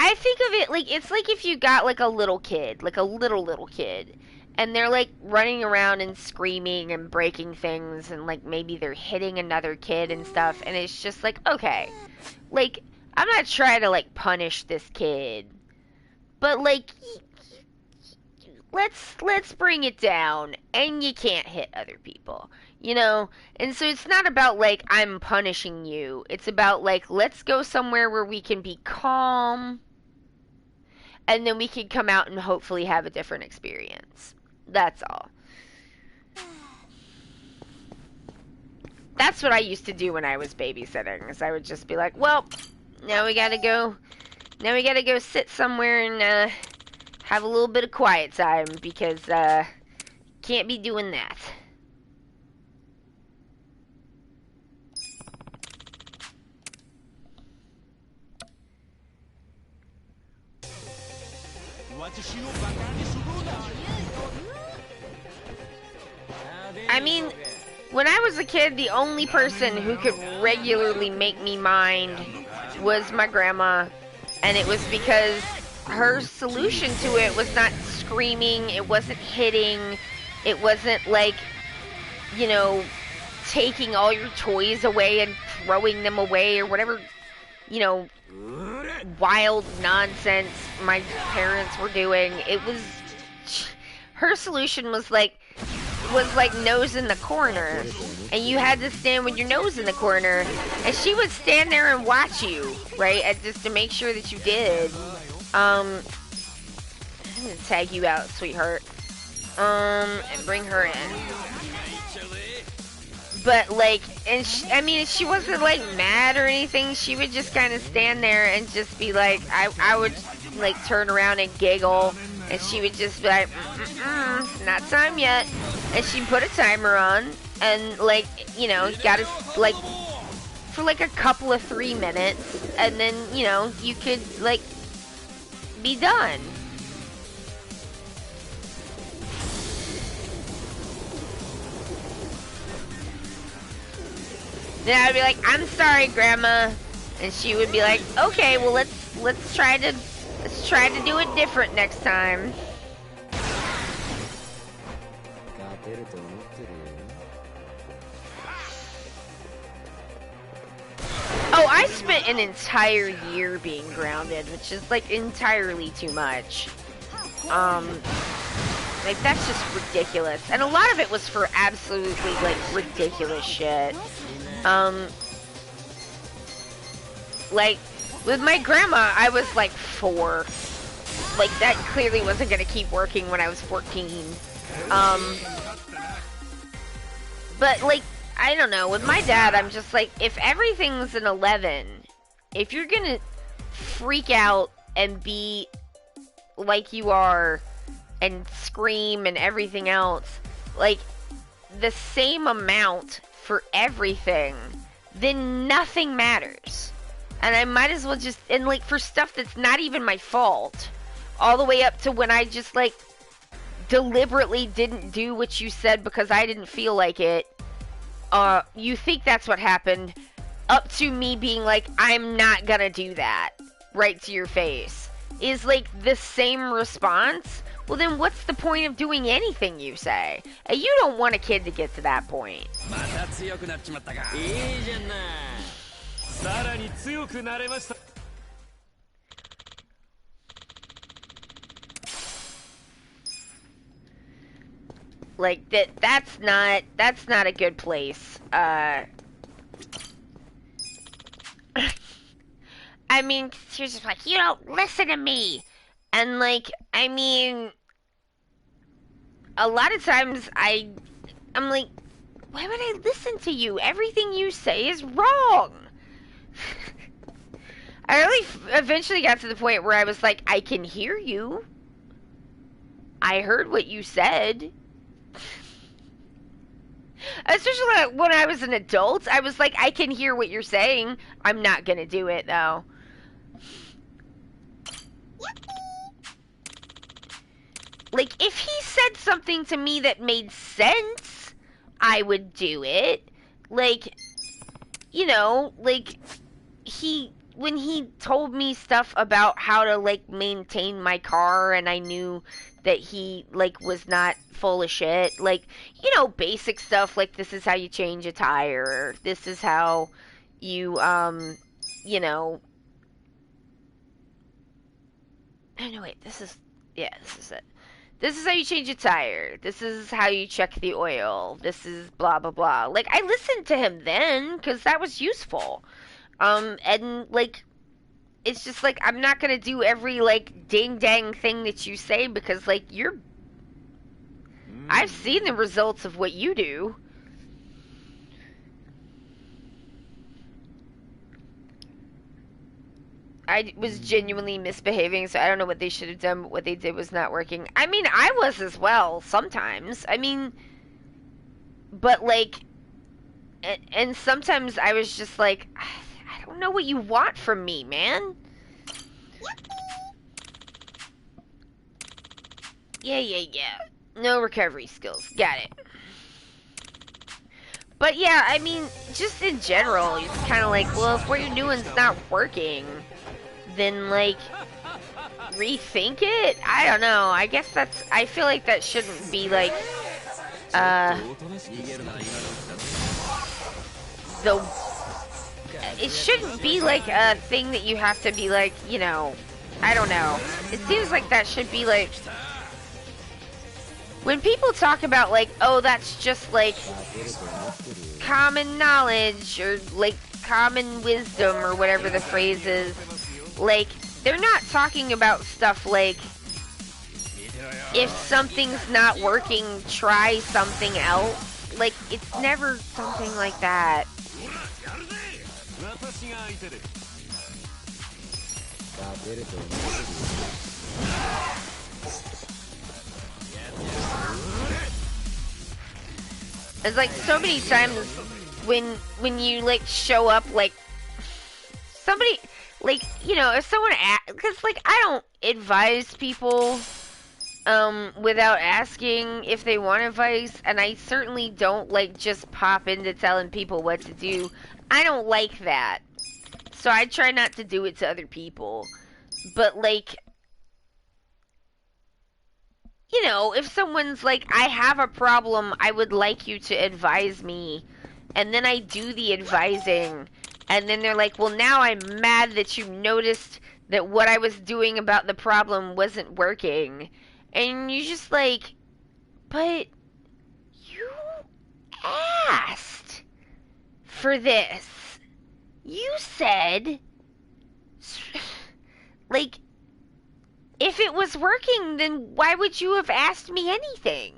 I think of it like, it's like if you got, like, a little kid, like a little kid, and they're, like, running around and screaming and breaking things, and, like, maybe they're hitting another kid and stuff, and it's just like, okay, like, I'm not trying to, like, punish this kid, but, like, let's bring it down, and you can't hit other people, you know? And so it's not about, like, I'm punishing you. It's about, like, let's go somewhere where we can be calm, and then we can come out and hopefully have a different experience. That's all. That's what I used to do when I was babysitting, is I would just be like, well, now we gotta go sit somewhere and, have a little bit of quiet time, because, can't be doing that. I mean, when I was a kid, the only person who could regularly make me mind was my grandma, and it was because her solution to it was not screaming, it wasn't hitting, it wasn't, like, you know, taking all your toys away and throwing them away, or whatever, you know, wild nonsense my parents were doing. It was, her solution was like nose in the corner, and you had to stand with your nose in the corner, and she would stand there and watch you, right, and just to make sure that you did. I'm gonna tag you out, sweetheart, and bring her in. but like, and I mean, she wasn't like mad or anything. She would just kind of stand there and just be like, I would like turn around and giggle, and she would just be like, not time yet, and she put a timer on, and like, you know, got it like for like a couple of 3 minutes, and then, you know, you could like be done. Then I'd be like, I'm sorry, Grandma, and she would be like, okay, well let's try to do it different next time. Oh, I spent an entire year being grounded, which is like entirely too much. Like that's just ridiculous, and a lot of it was for absolutely like ridiculous shit. Like, with my grandma, I was like 4. Like, that clearly wasn't gonna keep working when I was 14. But, like, I don't know, with my dad, I'm just like, if everything's an 11, if you're gonna freak out and be like you are, and scream and everything else, like, the same amount for everything, then nothing matters. And I might as well just, and like for stuff that's not even my fault, all the way up to when I just like deliberately didn't do what you said because I didn't feel like it, you think that's what happened, up to me being like, I'm not gonna do that, right to your face, is like the same response. Well, then what's the point of doing anything you say? And you don't want a kid to get to that point. Like, that's not a good place. I mean, she was just like, you don't listen to me. And like, I mean, a lot of times I'm like, why would I listen to you? Everything you say is wrong. I really eventually got to the point where I was like, I can hear you. I heard what you said. Especially when I was an adult, I was like, I can hear what you're saying. I'm not gonna do it, though. Like, if he said something to me that made sense, I would do it. Like, you know, like, when he told me stuff about how to, like, maintain my car, and I knew that he, like, was not full of shit, like, you know, basic stuff, like, this is how you change a tire, this is how you, you know, oh, no, wait, this is it. This is how you change a tire. This is how you check the oil. This is blah, blah, blah. Like, I listened to him then, because that was useful. And, like, it's just, like, I'm not gonna do every, like, ding-dang thing that you say, because, like, I've seen the results of what you do. I was genuinely misbehaving, so I don't know what they should have done, but what they did was not working. I mean, I was as well, sometimes. I mean, but, like, and sometimes I was just like, I don't know what you want from me, man. Yeah. No recovery skills. Got it. But yeah, I mean, just in general, it's kind of like, well, if what you're doing's not working, then, like, rethink it? I don't know. I guess I feel like that shouldn't be, like, it shouldn't be, like, a thing that you have to be, like, you know, I don't know. It seems like that should be, like, when people talk about, like, oh, that's just, like, common knowledge, or, like, common wisdom, or whatever the phrase is, like, they're not talking about stuff like, if something's not working, try something else. like, it's never something like that. It's like so many times when you like show up, like somebody, like, you know, if someone because like I don't advise people without asking if they want advice, and I certainly don't like just pop into telling people what to do. I don't like that, so I try not to do it to other people. But like, you know, if someone's like, I have a problem, I would like you to advise me, and then I do the advising, and then they're like, well, now I'm mad that you noticed that what I was doing about the problem wasn't working. And you just like, but you asked for this. You said, like, if it was working, then why would you have asked me anything?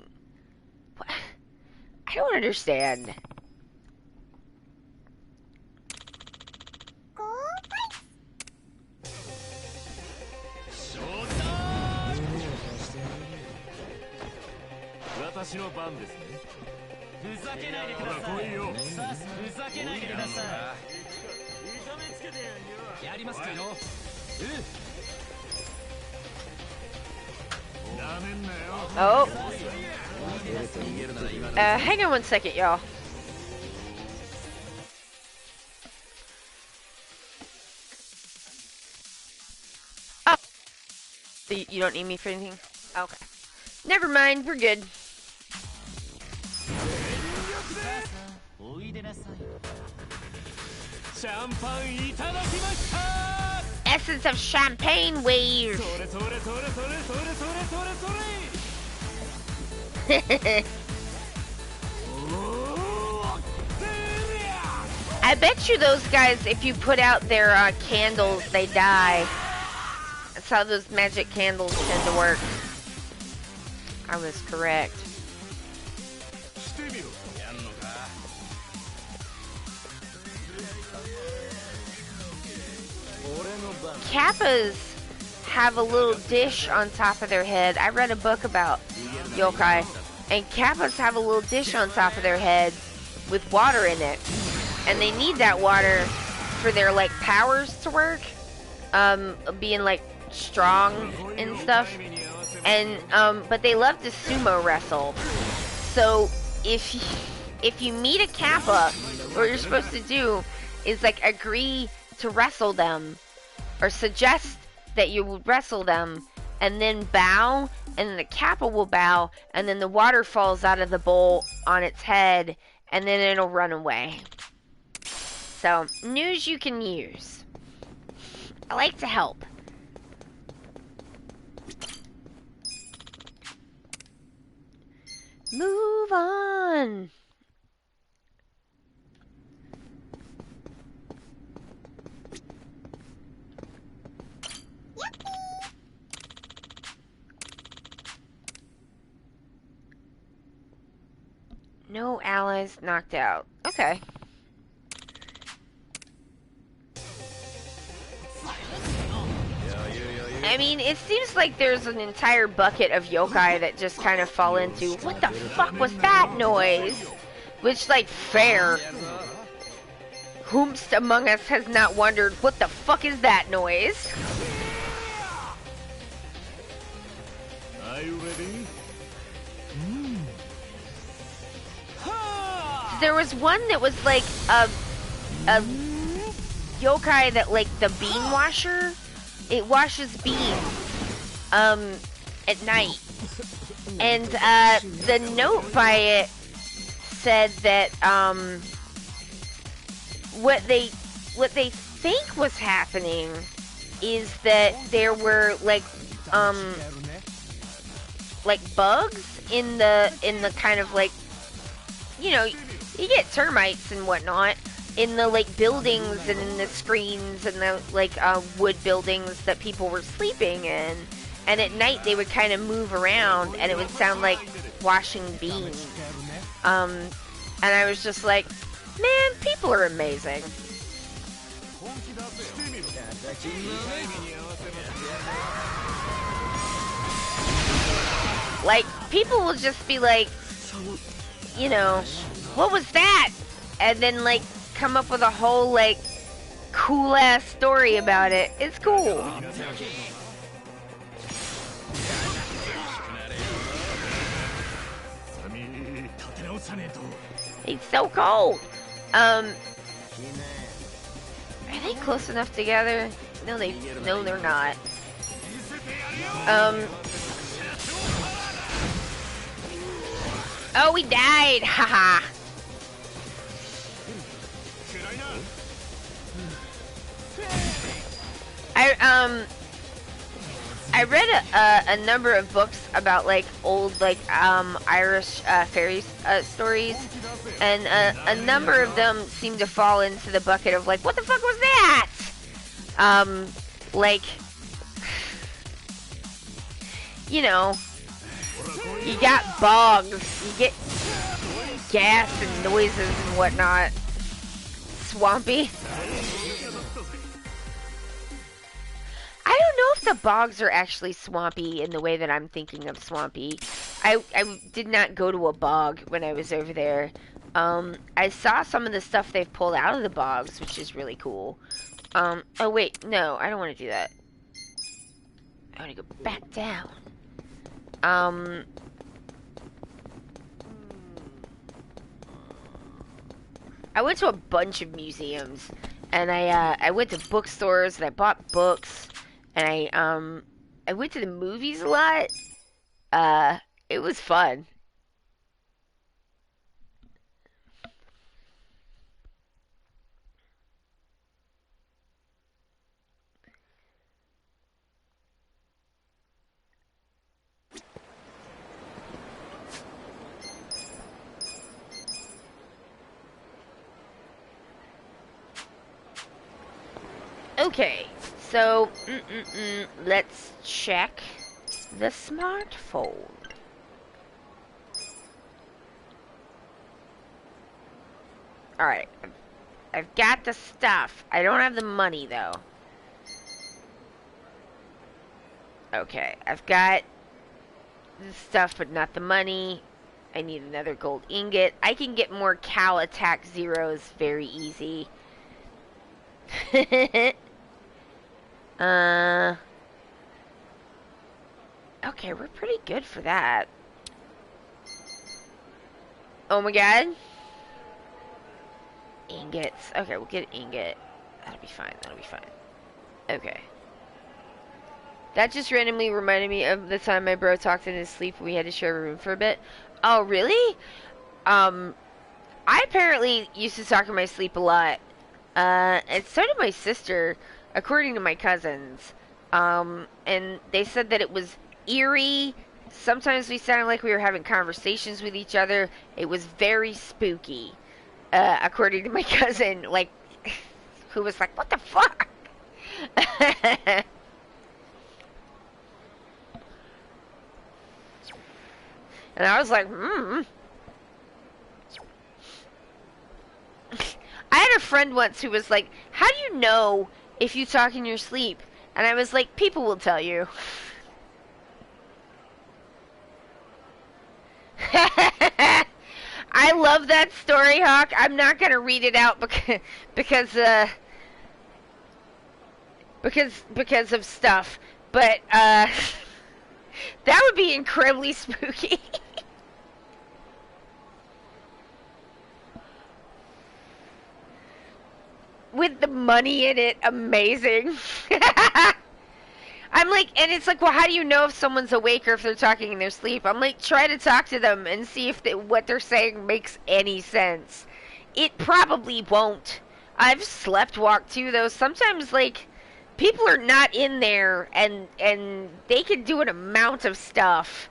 I don't understand. Oh. Hang on one second, y'all. Oh. You don't need me for anything? Okay. Never mind, we're good. Essence of champagne wave. I bet you those guys, if you put out their candles, they die. That's how those magic candles tend to work. I was correct. Kappas have a little dish on top of their head. I read a book about yokai, and Kappas have a little dish on top of their head with water in it, and they need that water for their like powers to work, being like strong and stuff. And but they love to sumo wrestle. So if you meet a Kappa, what you're supposed to do is like agree to wrestle them, or suggest that you would wrestle them, and then bow, and then the Kappa will bow, and then the water falls out of the bowl on its head, and then it'll run away. So, news you can use. I like to help. Move on. No allies knocked out. Okay. I mean, it seems like there's an entire bucket of yokai that just kind of fall into, what the fuck was that noise? Which, like, fair. Whomst among us has not wondered, what the fuck is that noise? Are you ready? There was one that was like a yokai that, like, the bean washer, it washes beans at night, and the note by it said that what they think was happening is that there were like bugs in the kind of, like, you know, you get termites and whatnot in the, like, buildings and in the screens and the, like, wood buildings that people were sleeping in. And at night they would kind of move around and it would sound like washing beans. And I was just like, man, people are amazing. Like, people will just be like, you know, what was that? And then, like, come up with a whole, like, cool-ass story about it. It's cool. It's so cold. Are they close enough together? No, they're not. Oh, we died. Haha. I read a number of books about like old like Irish fairy stories, and a number of them seem to fall into the bucket of like, what the fuck was that? Like, you know, you got bogs, you get gas and noises and whatnot. Swampy. I don't know if the bogs are actually swampy in the way that I'm thinking of swampy. I did not go to a bog when I was over there. I saw some of the stuff they've pulled out of the bogs, which is really cool. Oh wait, no, I don't want to do that. I want to go back down. I went to a bunch of museums, and I went to bookstores, and I bought books, and I went to the movies a lot. It was fun. Okay, so let's check the smartphone. Alright, I've got the stuff. I don't have the money, though. Okay, I've got the stuff, but not the money. I need another gold ingot. I can get more Cal Attack Zeros very easy. Okay, we're pretty good for that. Oh my god. Ingots. Okay, we'll get an ingot. That'll be fine, that'll be fine. Okay. That just randomly reminded me of the time my bro talked in his sleep and we had to share a room for a bit. Oh, really? I apparently used to talk in my sleep a lot. And so did my sister, according to my cousins. And they said that it was eerie. Sometimes we sounded like we were having conversations with each other. It was very spooky, according to my cousin, like, who was like, what the fuck? And I was like, I had a friend once who was like, how do you know if you talk in your sleep? And I was like, people will tell you. I love that story, Hawk. I'm not gonna read it out because of stuff. But that would be incredibly spooky. With the money in it, amazing. I'm like, and it's like, well, how do you know if someone's awake or if they're talking in their sleep? I'm like, try to talk to them and see if what they're saying makes any sense. It probably won't. I've slept walked too, though. Sometimes, like, people are not in there, and they can do an amount of stuff.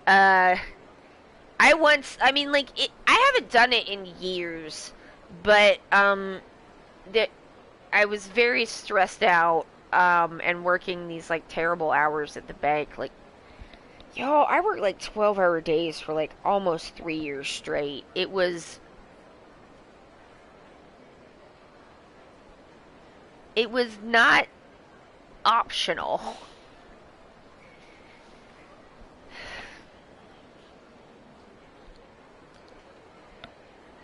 I mean, like, I haven't done it in years, but, I was very stressed out, and working these, like, terrible hours at the bank. Like, yo, I worked, like, 12-hour days for, like, almost 3 years straight. It was It was not optional.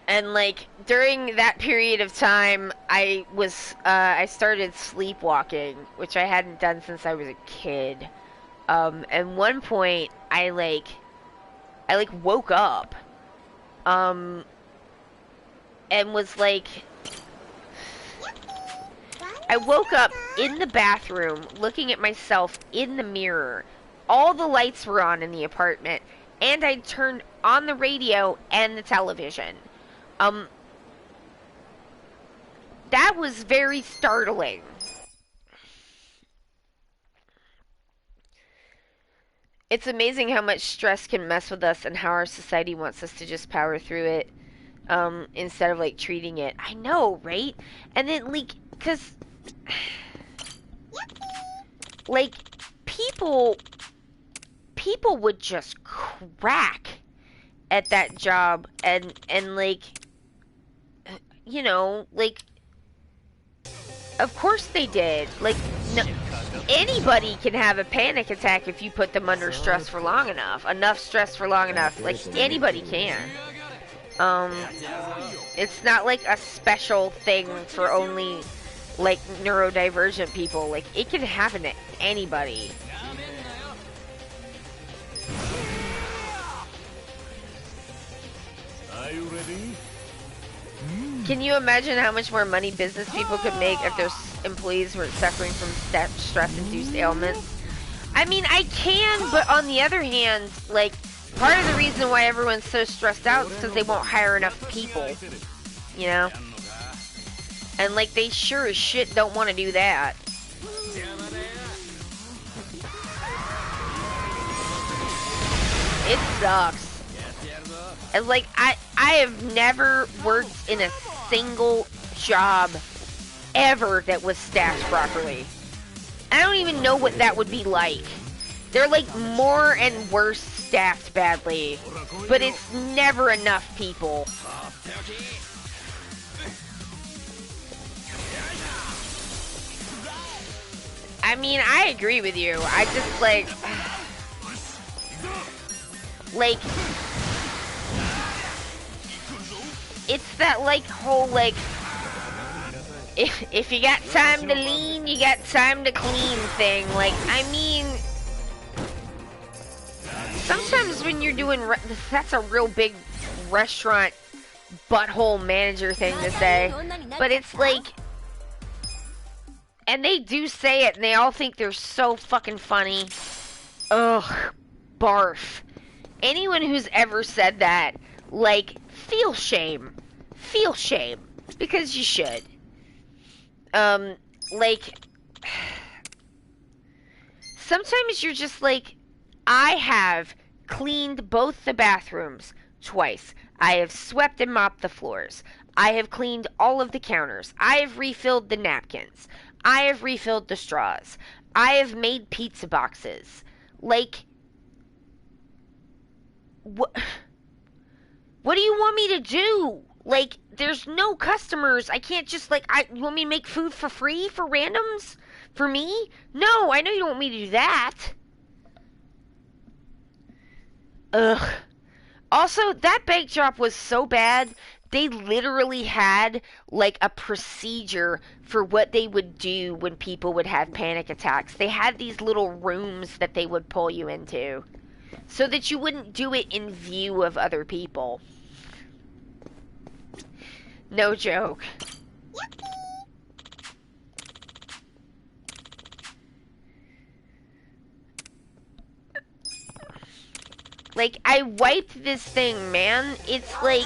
And like during that period of time, I started sleepwalking, which I hadn't done since I was a kid. At one point, I woke up, and was like, I woke up in the bathroom, looking at myself in the mirror. All the lights were on in the apartment, and I turned on the radio and the television. That was very startling. It's amazing how much stress can mess with us and how our society wants us to just power through it, instead of, like, treating it. I know, right? And then, like, because, like, people would just crack at that job, and like, you know, like, of course they did. Like, no, anybody can have a panic attack if you put them under stress for long enough. Enough stress for long enough. Like, anybody can. It's not like a special thing for only, like, neurodivergent people. Like, it can happen to anybody. Are you ready? Can you imagine how much more money business people could make if their employees were suffering from stress-induced ailments? I mean, I can, but on the other hand, like, part of the reason why everyone's so stressed out is because they won't hire enough people, you know? And, like, they sure as shit don't want to do that. It sucks. And, like, I have never worked in a single job ever that was staffed properly. I don't even know what that would be like. They're, like, more and worse staffed badly, but it's never enough people. I mean, I agree with you. I just, like, it's that, like, whole, like, if you got time to lean, you got time to clean thing. Like, I mean, sometimes when you're doing, that's a real big restaurant butthole manager thing to say, but it's like, and they do say it, and they all think they're so fucking funny. Ugh, barf. Anyone who's ever said that, like, feel shame. Feel shame. Because you should. Like, sometimes you're just like, I have cleaned both the bathrooms twice. I have swept and mopped the floors. I have cleaned all of the counters. I have refilled the napkins. I have refilled the straws. I have made pizza boxes. Like, what do you want me to do? Like, there's no customers. I can't just, like, you want me to make food for free for randoms? For me? No, I know you don't want me to do that. Ugh. Also, that bake shop was so bad, they literally had, like, a procedure for what they would do when people would have panic attacks. They had these little rooms that they would pull you into, so that you wouldn't do it in view of other people. No joke. Like, I wiped this thing, man. It's like,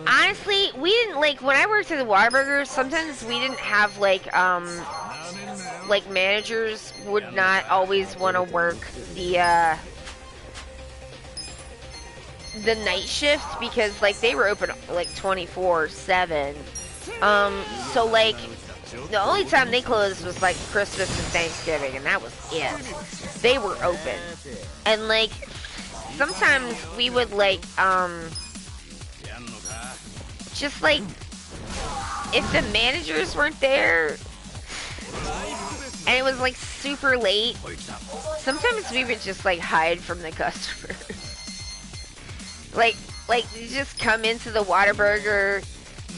honestly, we didn't, like, when I worked at the Whataburger, sometimes we didn't have, like managers would not always want to work the night shift because, like, they were open, like, 24/7. So, like, the only time they closed was, like, Christmas and Thanksgiving, and that was it. They were open. And, like, sometimes we would, like, just like, if the managers weren't there, and it was like super late, sometimes we would just like hide from the customers. like you just come into the Whataburger,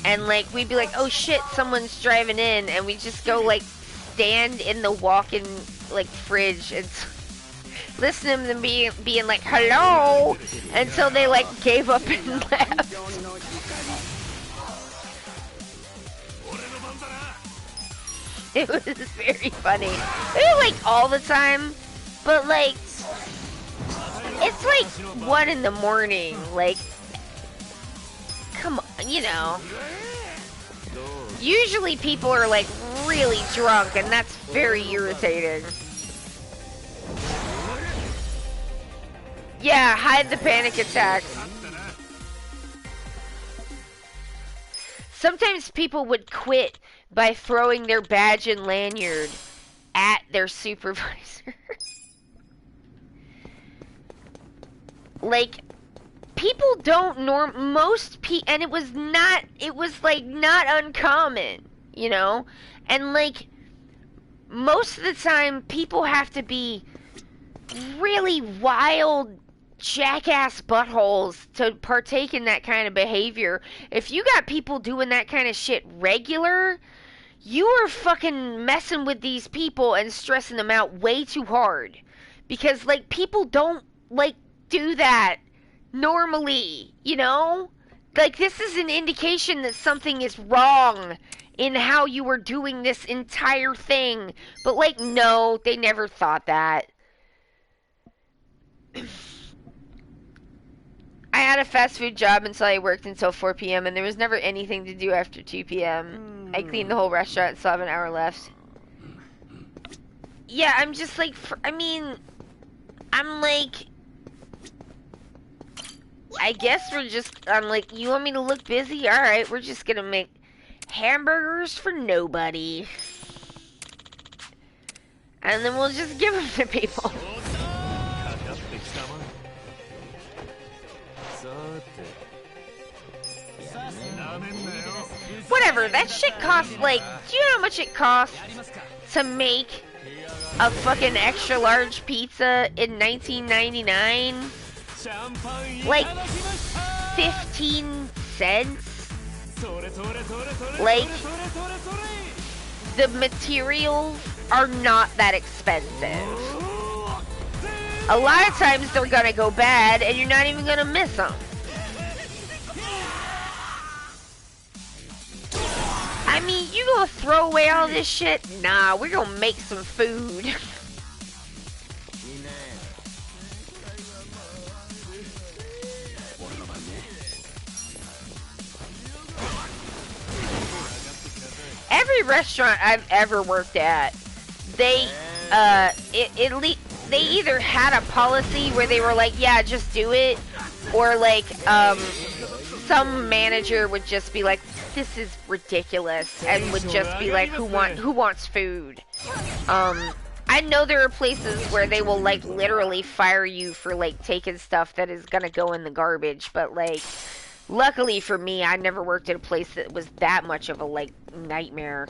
and like we'd be like, oh shit, someone's driving in, and we just go like stand in the walk-in like fridge and listen to them being like hello until they like gave up and left. It was very funny. It was like all the time, but like it's like 1 in the morning. Like, come on, you know. Usually people are like really drunk, and that's very irritating. Yeah, hide the panic attacks. Sometimes people would quit by throwing their badge and lanyard at their supervisor. Like, people don't and it was like not uncommon, you know? And like, most of the time people have to be really wild jackass buttholes to partake in that kind of behavior. If you got people doing that kind of shit regular, you are fucking messing with these people and stressing them out way too hard. Because, like, people don't, like, do that normally, you know? Like, this is an indication that something is wrong in how you were doing this entire thing. But, like, no, they never thought that. I had a fast food job until I worked until 4 p.m. and there was never anything to do after 2 p.m. I cleaned the whole restaurant and still have an hour left. Yeah, I'm just like, I'm like, I guess I'm like, you want me to look busy? Alright, we're just gonna make hamburgers for nobody. And then we'll just give them to people. Whatever, that shit costs, like, do you know how much it costs to make a fucking extra large pizza in 1999? Like, 15 cents? Like, the materials are not that expensive. A lot of times they're gonna go bad and you're not even gonna miss them. I mean, you gonna throw away all this shit? Nah, we're gonna make some food. Every restaurant I've ever worked at, they they either had a policy where they were like, yeah, just do it, or like some manager would just be like, this is ridiculous, and would just be like, who wants food? I know there are places where they will like literally fire you for like taking stuff that is gonna go in the garbage, but like, luckily for me, I never worked at a place that was that much of a like nightmare.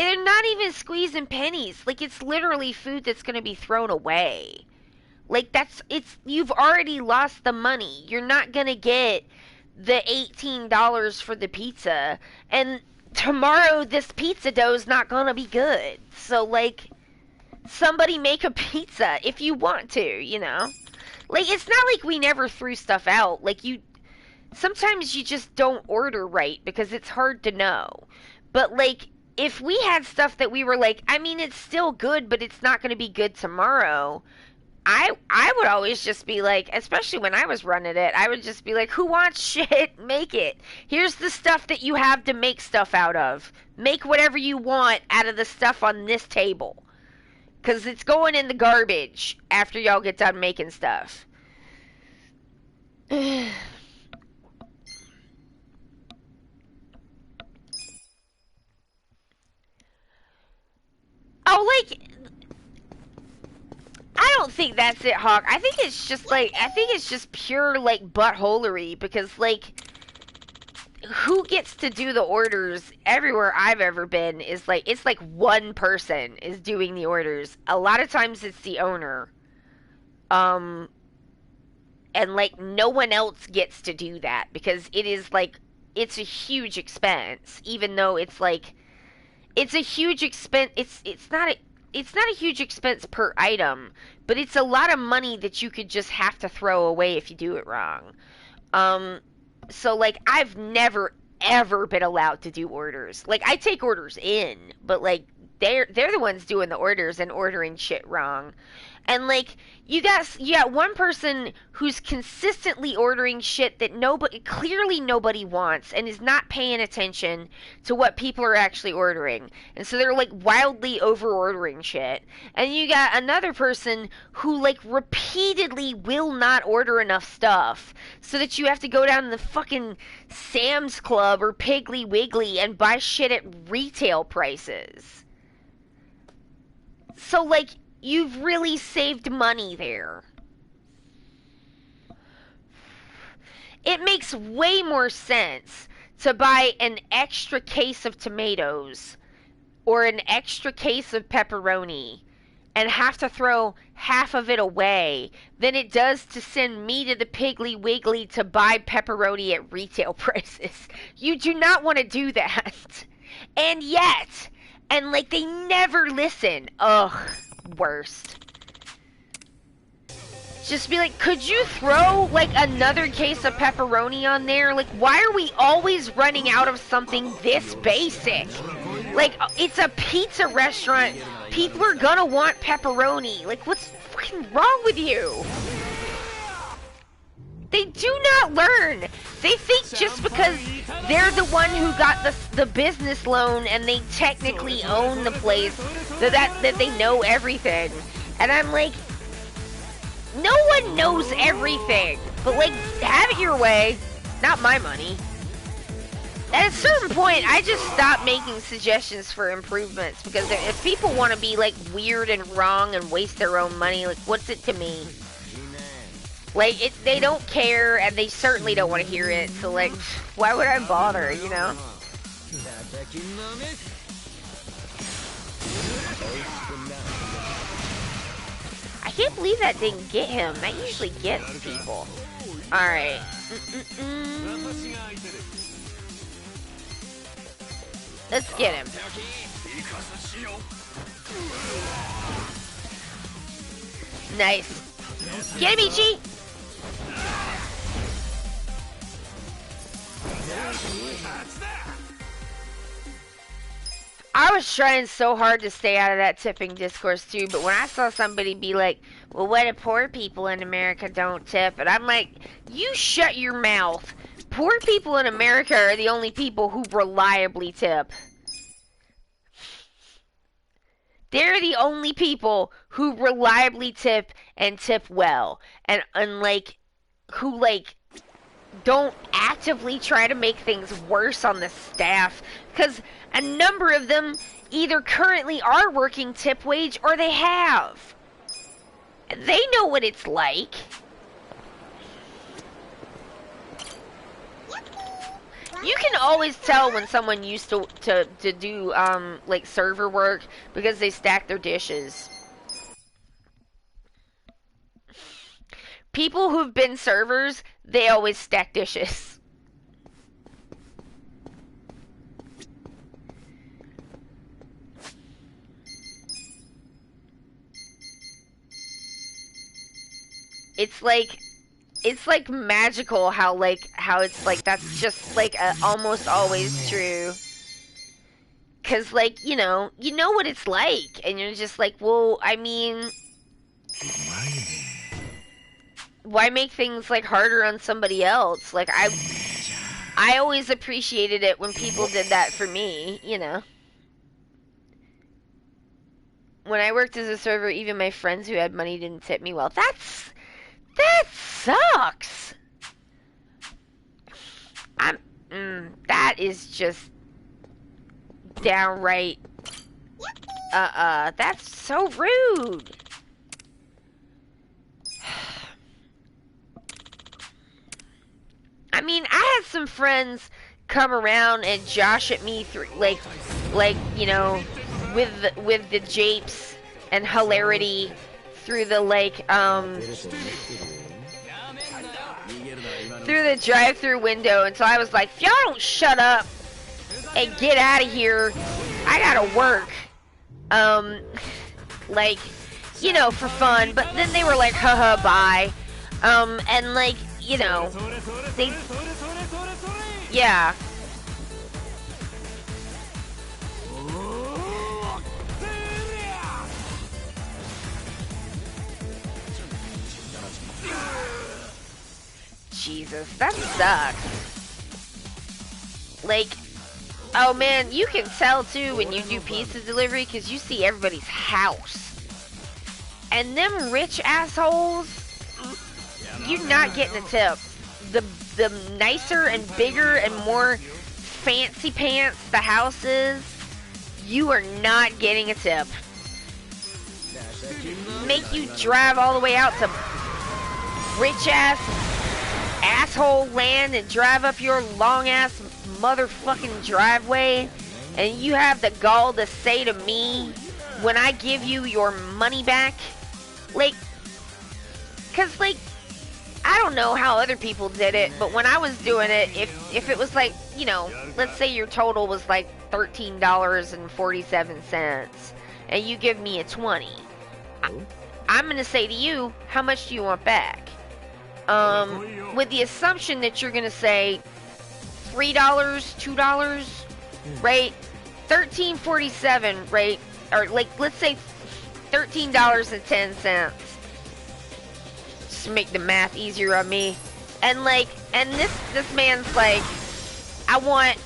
And they're not even squeezing pennies. Like, it's literally food that's gonna be thrown away. Like, you've already lost the money. You're not gonna get the $18 for the pizza. And tomorrow, this pizza dough is not gonna be good. So, like, somebody make a pizza if you want to, you know? Like, it's not like we never threw stuff out. Like, sometimes you just don't order right because it's hard to know. But, like, if we had stuff that we were like, I mean, it's still good, but it's not going to be good tomorrow, I would always just be like, especially when I was running it, I would just be like, who wants shit? Make it. Here's the stuff that you have to make stuff out of. Make whatever you want out of the stuff on this table. Because it's going in the garbage after y'all get done making stuff. Oh, like, I don't think that's it, Hawk. I think it's just like, I think it's just pure like buttholery, because like, who gets to do the orders everywhere I've ever been is like, it's like one person is doing the orders. A lot of times it's the owner. And like no one else gets to do that because it is like, it's a huge expense, even though it's like, it's a huge expense. It's not a huge expense per item, but it's a lot of money that you could just have to throw away if you do it wrong. So like I've never ever been allowed to do orders. Like I take orders in, but like they're the ones doing the orders and ordering shit wrong. And like you got one person who's consistently ordering shit that clearly nobody wants and is not paying attention to what people are actually ordering. And so they're like wildly over ordering shit. And you got another person who like repeatedly will not order enough stuff so that you have to go down to the fucking Sam's Club or Piggly Wiggly and buy shit at retail prices. So like you've really saved money there. It makes way more sense to buy an extra case of tomatoes or an extra case of pepperoni and have to throw half of it away than it does to send me to the Piggly Wiggly to buy pepperoni at retail prices. You do not want to do that. And yet, and like they never listen. Ugh. Worst. Just be like, could you throw like another case of pepperoni on there? Like, why are we always running out of something this basic? Like, it's a pizza restaurant. People are gonna want pepperoni. Like, what's fucking wrong with you? They do not learn. They think just because they're the one who got the business loan and they technically own the place that they know everything. And I'm like, no one knows everything. But like, have it your way. Not my money. At a certain point, I just stopped making suggestions for improvements because if people want to be like weird and wrong and waste their own money, like what's it to me? Like, they don't care, and they certainly don't want to hear it, so, like, why would I bother, you know? I can't believe that didn't get him. That usually gets people. Alright. Let's get him. Nice. Get him, Ichi! I was trying so hard to stay out of that tipping discourse too, but when I saw somebody be like, well, what if poor people in America don't tip? And I'm like, you shut your mouth. Poor people in America are the only people who reliably tip. They're the only people who reliably tip and tip well. And like, who like, don't actively try to make things worse on the staff. Because a number of them either currently are working tip wage or they have. They know what it's like. You can always tell when someone used to do like server work because they stack their dishes. People who've been servers, they always stack dishes. It's like magical how it's like that's just like almost always true. Cause like, you know what it's like, and you're just like, well, I mean, why make things like harder on somebody else? Like I always appreciated it when people did that for me, you know. When I worked as a server, even my friends who had money didn't tip me well. That sucks. That is just downright, that's so rude. mean, I had some friends come around and josh at me through, like, you know, with the japes and hilarity through the, like, through the drive-through window, and so I was like, if y'all don't shut up and get out of here, I gotta work. Like, you know, for fun, but then they were like, haha, bye. And like, you know, they, yeah. Jesus, that sucks. Like, oh man, you can tell too when you do pizza delivery because you see everybody's house. And them rich assholes, you're not getting a tip. The nicer and bigger and more fancy pants the house is, you are not getting a tip. Make you drive all the way out to rich ass asshole land and drive up your long ass motherfucking driveway, and you have the gall to say to me when I give you your money back, like, cause like, I don't know how other people did it, but when I was doing it, if it was like, you know, let's say your total was like $13.47 and you give me a 20, I'm gonna say to you, how much do you want back? With the assumption that you're gonna say $3, $2, right? $13.47, right? Or like, let's say $13.10. Just to make the math easier on me. And like, and this man's like, I want,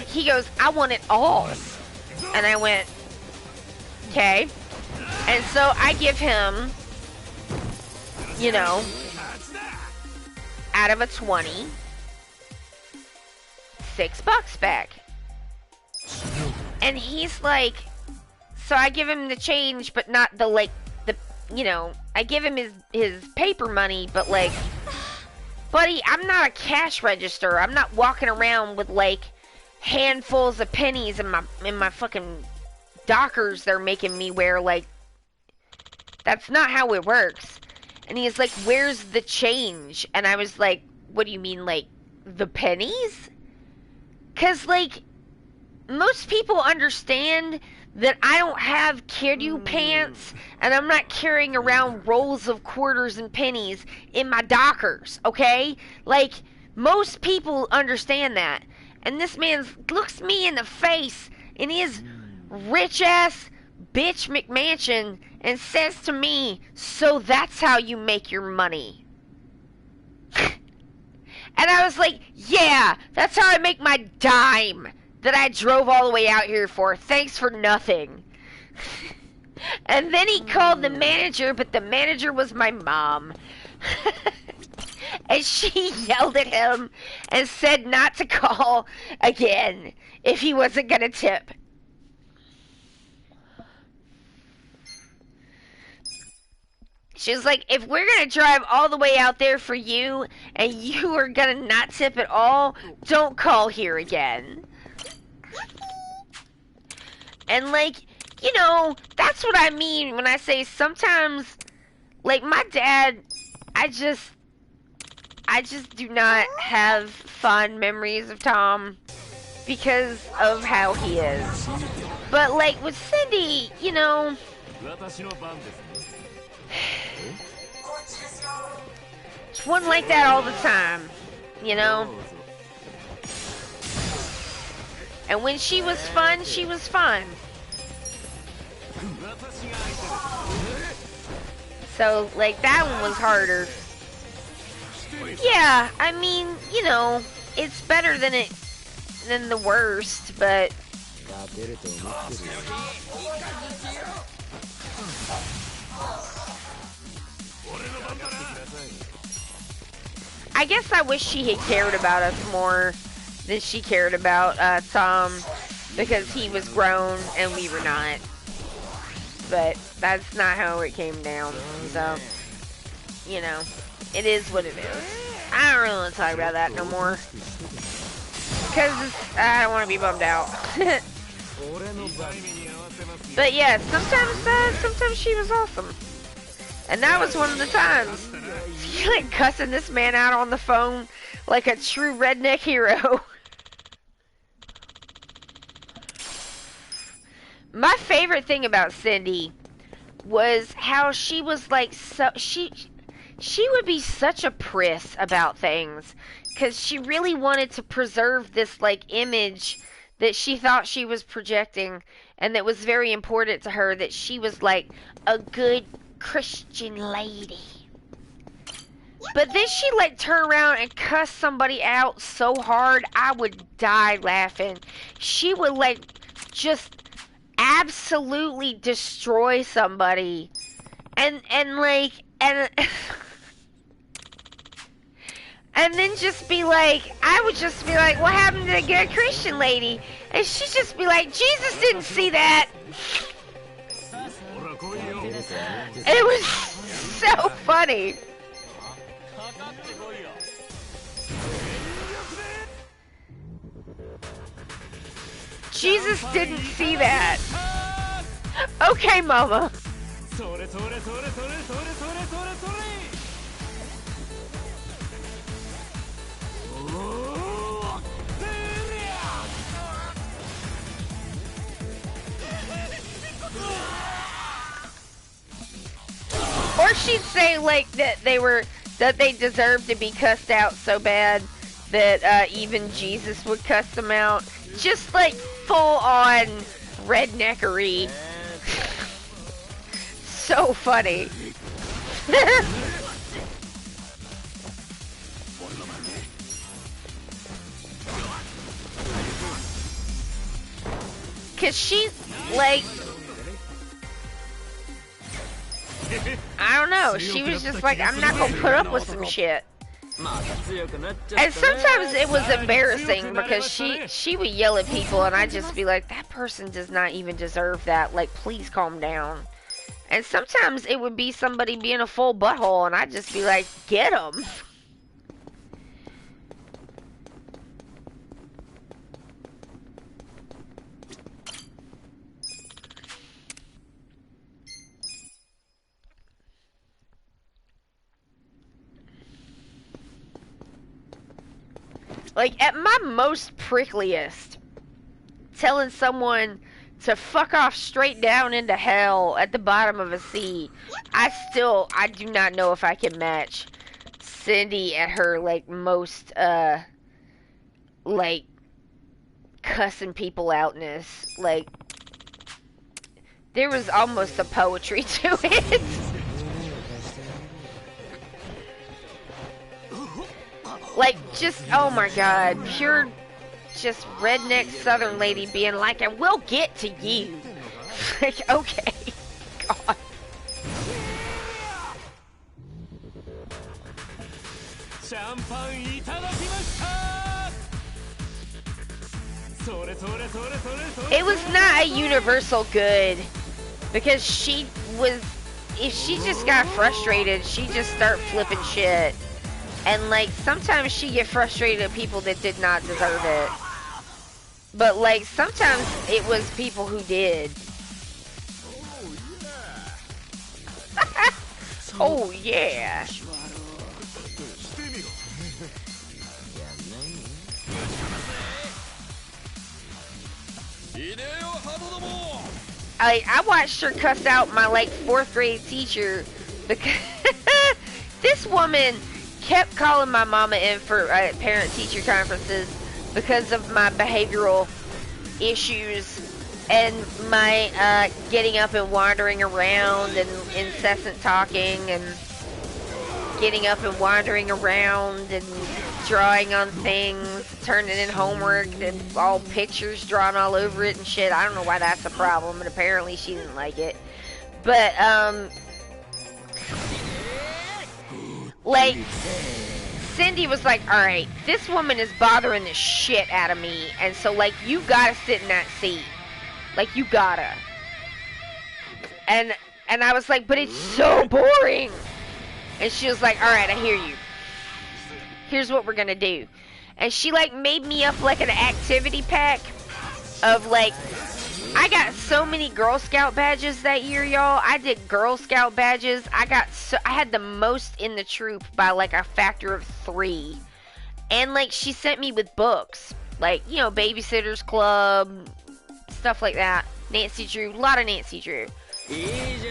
he goes, I want it all. And I went, okay. And so I give him, you know, out of a 20, $6 back. And he's like, so I give him the change, but not the, like, the, you know, I give him his paper money, but like, buddy, I'm not a cash register. I'm not walking around with like handfuls of pennies in my fucking Dockers they're making me wear. Like, that's not how it works. And he's like, where's the change? And I was like, what do you mean, like, the pennies? Because, like, most people understand that I don't have kiddo pants, and I'm not carrying around rolls of quarters and pennies in my Dockers, okay? Like, most people understand that. And this man looks me in the face in his rich-ass bitch McMansion and says to me, so that's how you make your money. And I was like, yeah, that's how I make my dime that I drove all the way out here for. Thanks for nothing. And then he called the manager, but the manager was my mom. And she yelled at him and said not to call again if he wasn't going to tip. She was like, if we're going to drive all the way out there for you and you are going to not tip at all, don't call here again. And like, you know, that's what I mean when I say sometimes, like my dad, I just do not have fond memories of Tom because of how he is. But like with Cindy, you know, it's one like that all the time, you know? And when she was fun, she was fun. So, like, that one was harder. Yeah, I mean, you know, it's better than the worst, but I guess I wish she had cared about us more than she cared about Tom, because he was grown and we were not. But that's not how it came down. So, you know, it is what it is. I don't really want to talk about that no more. Because I don't want to be bummed out. But yeah, sometimes she was awesome. And that was one of the times. She like cussing this man out on the phone like a true redneck hero. My favorite thing about Cindy was how she was like she would be such a priss about things because she really wanted to preserve this like image that she thought she was projecting, and that was very important to her, that she was like a good Christian lady. But then she like turn around and cuss somebody out so hard I would die laughing. She would like just absolutely destroy somebody and and then just be like, I would just be like, what happened to the good Christian lady? And she'd just be like, Jesus didn't see that. It was so funny. Jesus didn't see that. Okay, mama. Or she'd say like that they deserved to be cussed out so bad that even Jesus would cuss them out. Just like full on redneckery. So funny. Cause she's like, I don't know, she was just like, I'm not gonna put up with some shit. And sometimes it was embarrassing because she would yell at people and I'd just be like, that person does not even deserve that, like please calm down. And sometimes it would be somebody being a full butthole and I'd just be like, get them. Like, at my most prickliest, telling someone to fuck off straight down into hell at the bottom of a sea, I do not know if I can match Cindy at her, like, most, like, cussing people outness. Like, there was almost a poetry to it. Like, just, oh my god, pure, just redneck southern lady being like, and we'll get to you. Like, okay, god. It was not a universal good, because she was, if she just got frustrated, she'd just start flipping shit. And, like, sometimes she get frustrated at people that did not deserve it. But, like, sometimes it was people who did. Oh, yeah. I watched her cuss out my, like, 4th grade teacher because this woman kept calling my mama in for parent-teacher conferences because of my behavioral issues and my getting up and wandering around and incessant talking and getting up and wandering around and drawing on things, turning in homework and all pictures drawn all over it and shit. I don't know why that's a problem, but apparently she didn't like it. But, like, Cindy was like, alright, this woman is bothering the shit out of me, and so, like, you gotta sit in that seat. Like, you gotta. And I was like, but it's so boring. And she was like, alright, I hear you. here's what we're gonna do. And she like made me up like an activity pack of like, I got so many Girl Scout badges that year, y'all. I did Girl Scout badges. I had the most in the troop by like a factor of 3. And like she sent me with books, like, you know, Babysitter's Club, stuff like that. Nancy Drew, a lot of Nancy Drew.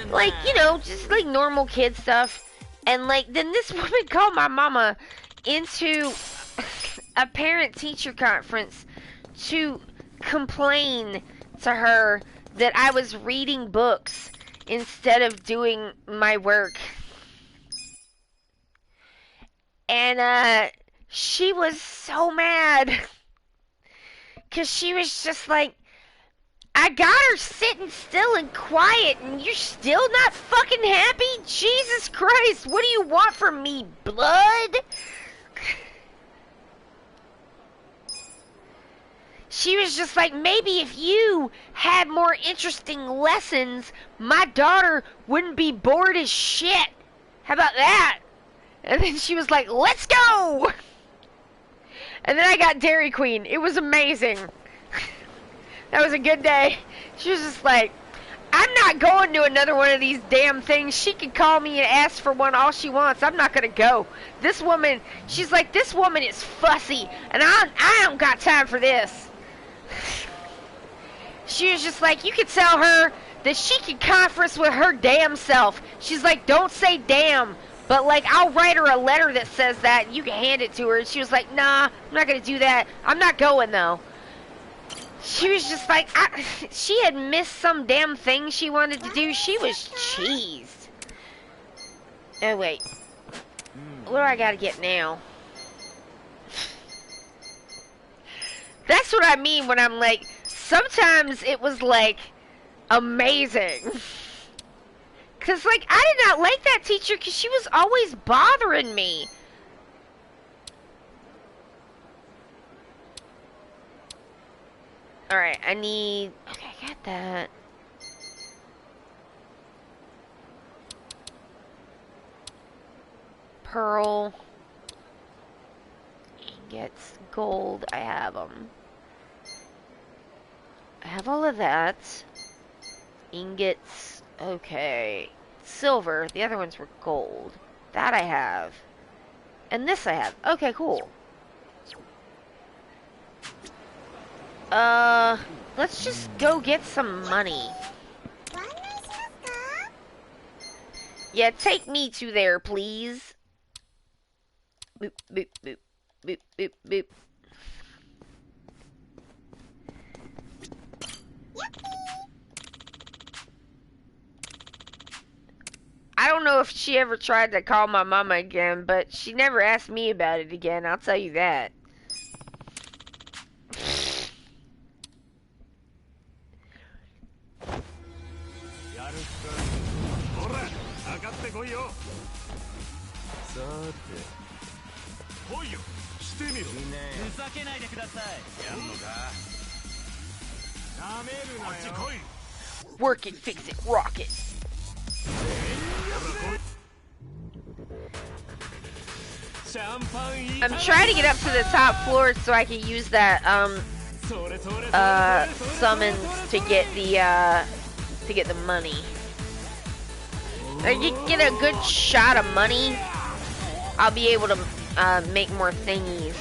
Like, you know, just like normal kid stuff. And like then this woman called my mama into a parent-teacher conference to complain to her that I was reading books instead of doing my work. And she was so mad because she was just like, I got her sitting still and quiet and you're still not fucking happy? Jesus Christ, what do you want from me, blood? She was just like, maybe if you had more interesting lessons, my daughter wouldn't be bored as shit. How about that? And then she was like, let's go! And then I got Dairy Queen. It was amazing. That was a good day. She was just like, I'm not going to another one of these damn things. She can call me and ask for one all she wants. I'm not going to go. This woman, she's like, this woman is fussy, and I don't got time for this. She was just like, you could tell her that she can conference with her damn self. She's like, don't say damn, but like, I'll write her a letter that says that, and you can hand it to her. And she was like, nah, I'm not going to do that. I'm not going, though. She was just like, she had missed some damn thing she wanted to do. She was cheesed. Oh, wait. What do I gotta get now? That's what I mean when I'm like, sometimes it was like, amazing. Cause like, I did not like that teacher because she was always bothering me. Alright, I need... Okay, I got that. Pearl. Ingots. Gold. I have them. I have all of that. Ingots. Okay. Silver. The other ones were gold. That I have. And this I have. Okay, cool. Let's just go get some money. Yeah, take me to there, please. Boop, boop, boop, boop, boop, boop. I don't know if she ever tried to call my mama again, but she never asked me about it again, I'll tell you that. Work it, fix it, rock it. I'm trying to get up to the top floor so I can use that summons to get the money. If you get a good shot of money, I'll be able to make more thingies.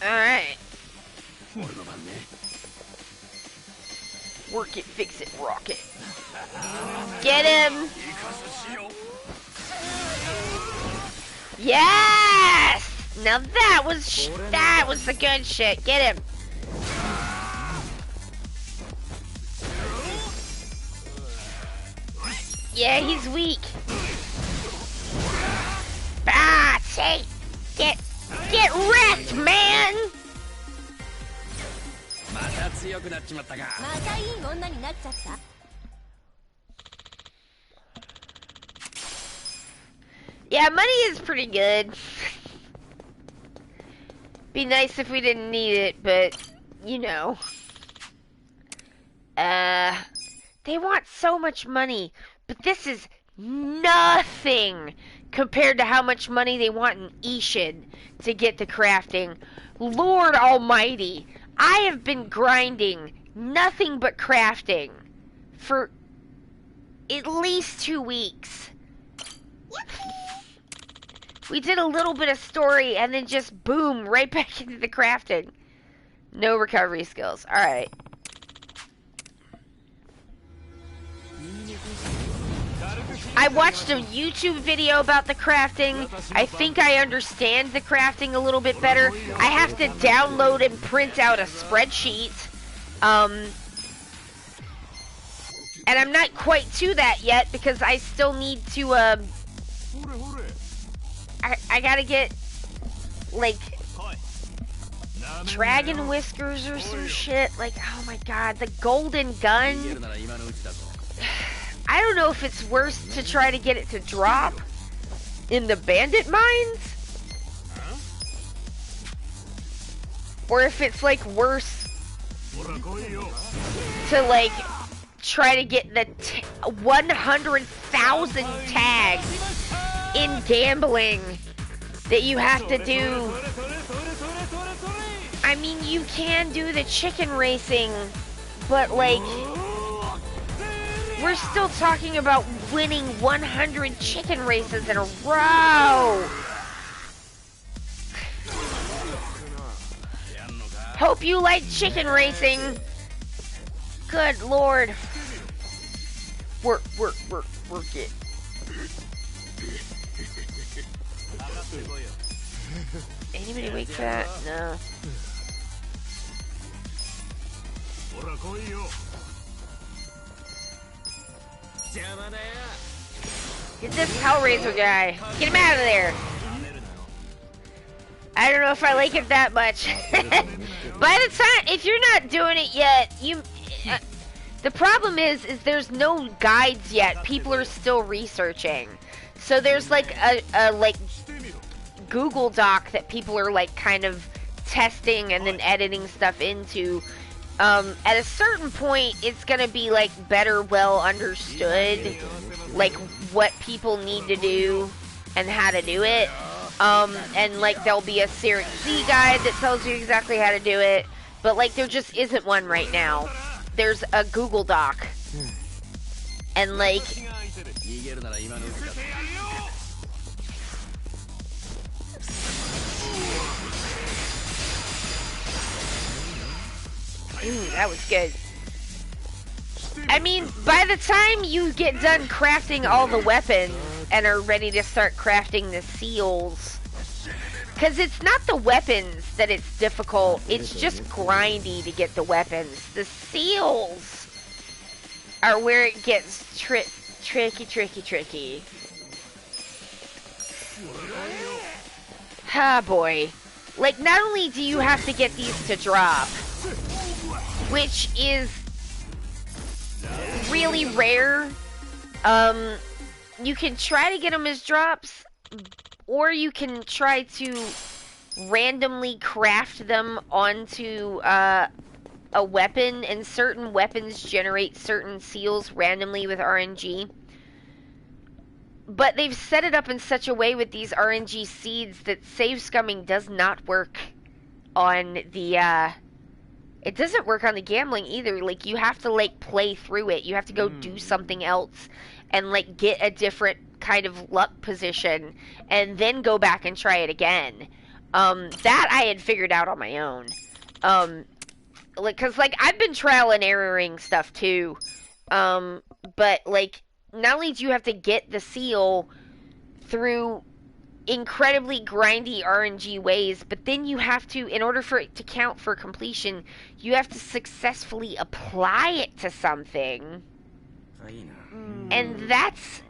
Alright. Work it, fix it, rock it. Get him! Yes! Now that was the good shit. Get him. Yeah, he's weak. Ah, take. Get wrecked, man! Yeah, money is pretty good. Be nice if we didn't need it, but, you know. Damn They want so much money, but this is nothing compared to how much money they want in Ishin to get the crafting. Lord Almighty, I have been grinding nothing but crafting for at least 2 weeks. We did a little bit of story and then just boom, right back into the crafting. No recovery skills. Alright. I watched a YouTube video about the crafting. I think I understand the crafting a little bit better. I have to download and print out a spreadsheet. And I'm not quite to that yet because I still need to, I gotta get, like, dragon whiskers or some shit. Like, oh my god, the golden gun. I don't know if it's worse to try to get it to drop in the bandit mines, or if it's like worse to like try to get the 100,000 tags in gambling that you have to do. I mean, you can do the chicken racing, but like, we're still talking about winning 100 chicken races in a row. Hope you like chicken racing. Good lord. Work it. Anybody wait for that? No. Get this Hellraiser guy. Get him out of there. I don't know if I like it that much. By the time, if you're not doing it yet, the problem is there's no guides yet. People are still researching. So there's like a like Google Doc that people are like kind of testing and then editing stuff into. At a certain point, it's gonna be like better, well understood, like what people need to do and how to do it. And like there'll be a Series C guide that tells you exactly how to do it, but like there just isn't one right now. There's a Google Doc, and like that was good. I mean, by the time you get done crafting all the weapons and are ready to start crafting the seals, because it's not the weapons that it's difficult, it's just grindy to get the weapons. The seals are where it gets tricky. Ah, boy. Like, not only do you have to get these to drop, which is really rare. You can try to get them as drops, or you can try to randomly craft them onto a weapon, and certain weapons generate certain seals randomly with RNG. But they've set it up in such a way with these RNG seeds that save scumming does not work on the, it doesn't work on the gambling either. Like, you have to, like, play through it. You have to go do something else and, like, get a different kind of luck position and then go back and try it again. That I had figured out on my own. Like, cause, like, I've been trial and erroring stuff, too. But, like, not only do you have to get the seal through incredibly grindy RNG ways, but then you have to, in order for it to count for completion, you have to successfully apply it to something. And that's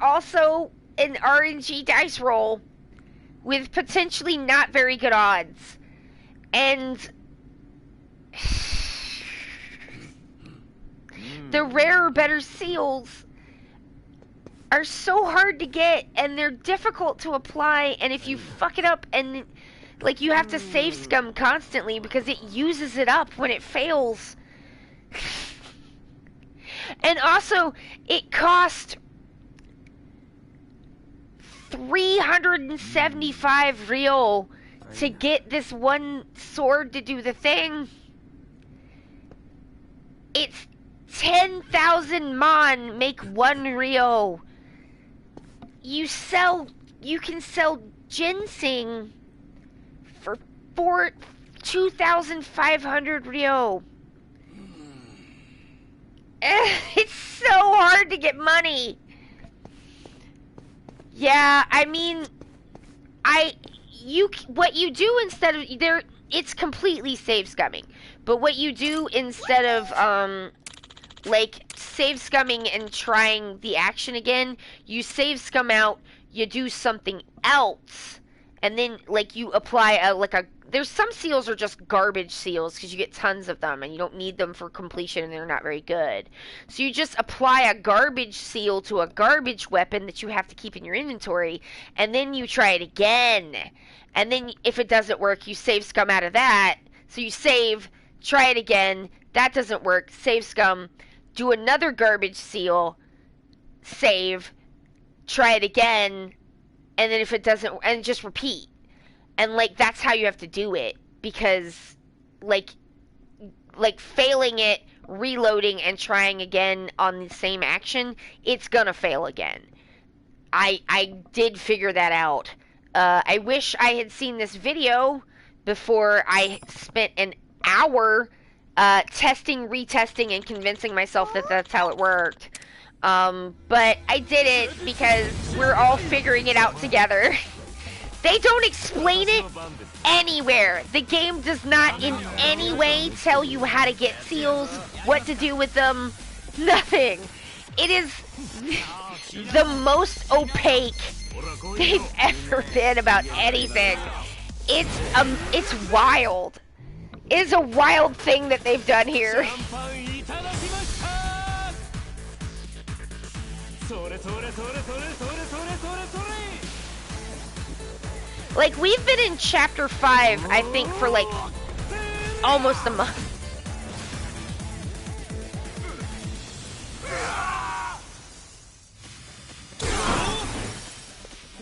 also an RNG dice roll with potentially not very good odds. And the rarer, better seals are so hard to get, and they're difficult to apply, and if you fuck it up, and like, you have to save scum constantly because it uses it up when it fails. And also, it cost 375 real to get this one sword to do the thing. It's 10,000 mon make 1 real. You can sell ginseng for 2,500 real. It's so hard to get money. Yeah, I mean, what you do instead of it's completely save scumming. But what you do instead of like save scumming and trying the action again, you save scum out, you do something else, and then like you apply there's some seals are just garbage seals because you get tons of them and you don't need them for completion and they're not very good. So you just apply a garbage seal to a garbage weapon that you have to keep in your inventory, and then you try it again. And then if it doesn't work, you save scum out of that. So you save, try it again, that doesn't work, save scum, do another garbage seal, save, try it again, and then if it doesn't, and just repeat. And like that's how you have to do it, because like failing it, reloading and trying again on the same action, it's gonna fail again. I did figure that out. I wish I had seen this video before I spent an hour testing, retesting, and convincing myself that that's how it worked. But I did it because we're all figuring it out together. They don't explain it anywhere. The game does not in any way tell you how to get seals, what to do with them, nothing. It is the most opaque they've ever been about anything. It's wild. It is a wild thing that they've done here. Like, we've been in chapter 5, I think, for like almost a month.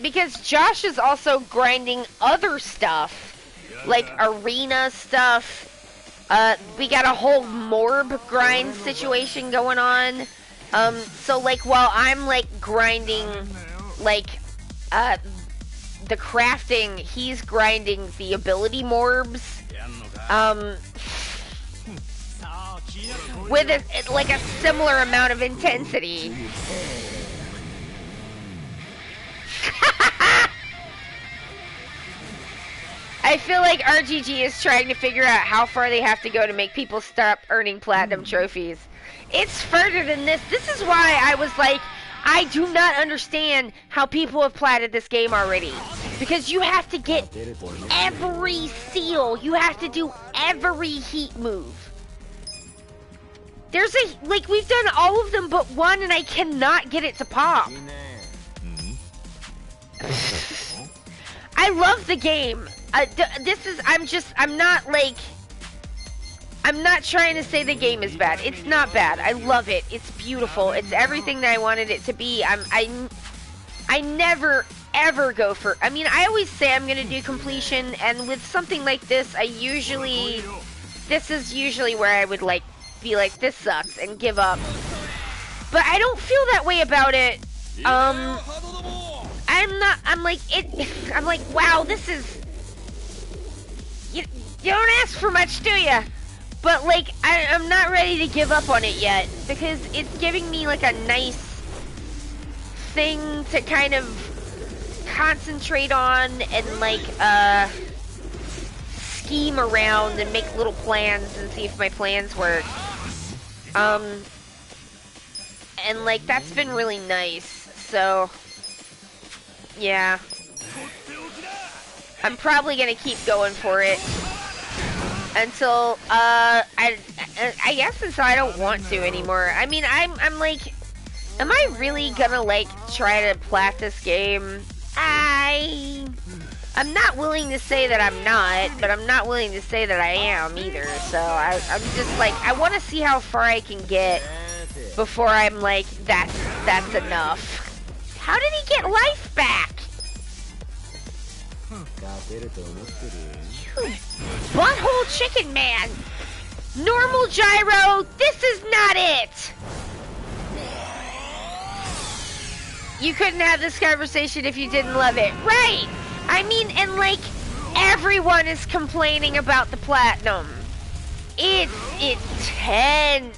Because Josh is also grinding other stuff, like arena stuff. We got a whole morb grind situation going on. So like while I'm like grinding like the crafting, he's grinding the ability morbs. With like a similar amount of intensity. I feel like RGG is trying to figure out how far they have to go to make people stop earning platinum trophies. It's further than this. This is why I was like, I do not understand how people have platted this game already. Because you have to get every seal. You have to do every heat move. There's like, we've done all of them but one and I cannot get it to pop. I love the game. I'm not trying to say the game is bad. It's not bad. I love it. It's beautiful. It's everything that I wanted it to be. I never, ever go for... I mean, I always say I'm going to do completion, and with something like this, this is usually where I would, like, be like, this sucks, and give up. But I don't feel that way about it. I'm like, wow, this is... You don't ask for much, do ya? But, like, I'm not ready to give up on it yet, because it's giving me, like, a nice thing to kind of concentrate on and, like, scheme around and make little plans and see if my plans work. And, like, that's been really nice, so, yeah. I'm probably gonna keep going for it until, I guess until I don't want to anymore. I mean, I'm like, am I really gonna, like, try to plat this game? I'm not willing to say that I'm not, but I'm not willing to say that I am either. So I'm just like, I want to see how far I can get before I'm like, that's enough. How did he get life back? Butthole chicken man. Normal gyro, this is not it. You couldn't have this conversation if you didn't love it. Right. I mean, and like, everyone is complaining about the platinum. It's intense.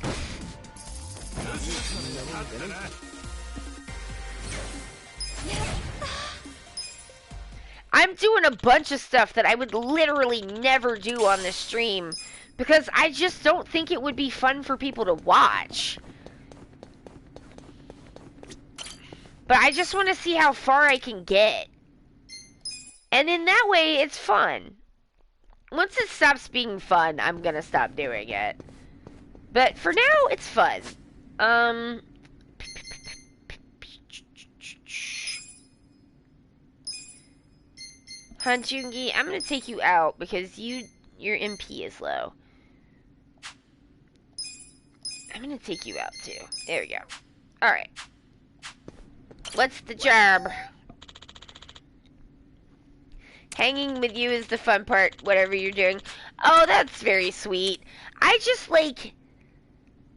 I'm doing a bunch of stuff that I would literally never do on the stream because I just don't think it would be fun for people to watch. But I just want to see how far I can get. And in that way, it's fun. Once it stops being fun, I'm gonna stop doing it. But for now, it's fun. Hanjungi, I'm gonna take you out because your MP is low. I'm gonna take you out too. There we go. Alright. What's the job? Hanging with you is the fun part, whatever you're doing. Oh, that's very sweet. I just, like,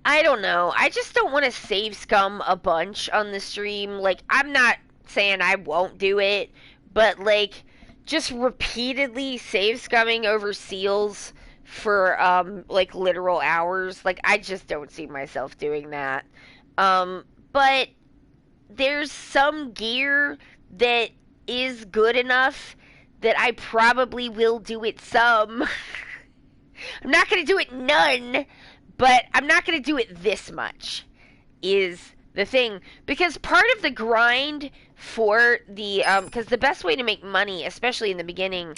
I don't know. I just don't want to save scum a bunch on the stream. Like, I'm not saying I won't do it, but, like, just repeatedly save scumming over seals for, like, literal hours. Like, I just don't see myself doing that. But there's some gear that is good enough that I probably will do it some. I'm not going to do it none, but I'm not going to do it this much, is the thing. Because part of the grind for the, because the best way to make money, especially in the beginning,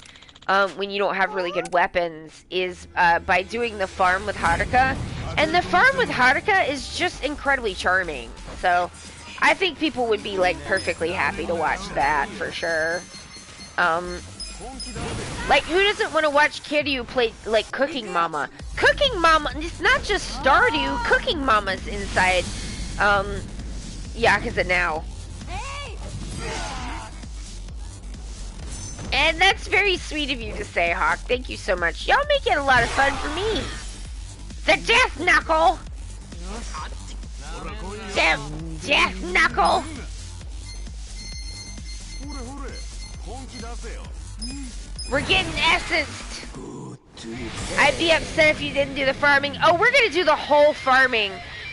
when you don't have really good weapons, is by doing the farm with Haruka. And the farm with Haruka is just incredibly charming. So I think people would be, like, perfectly happy to watch that, for sure. Like, who doesn't want to watch Kiryu play, like, Cooking Mama? Cooking Mama, it's not just Stardew, Cooking Mama's inside, Yakuza now. And that's very sweet of you to say, Hawk. Thank you so much. Y'all make it a lot of fun for me. The Death Knuckle! Death Knuckle! We're getting essenced. I'd be upset if you didn't do the farming. Oh, we're gonna do the whole farming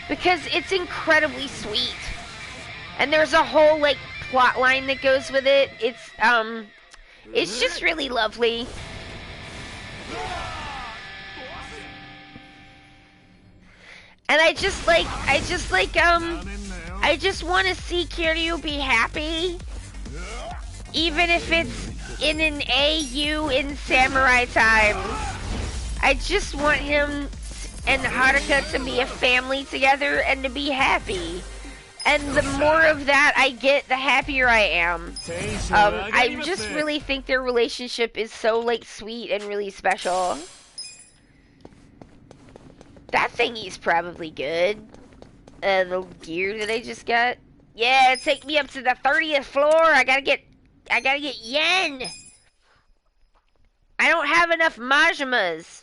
because it's incredibly sweet. And there's a whole, like, plot line that goes with it. It's just really lovely. And I just want to see Kiryu be happy. Even if it's in an AU in Samurai Times. I just want him and Haruka to be a family together and to be happy. And the more of that I get, the happier I am. I just really think their relationship is so, like, sweet and really special. That thingy's probably good. The gear that I just got. Yeah, take me up to the 30th floor. I gotta get yen. I don't have enough Majimas.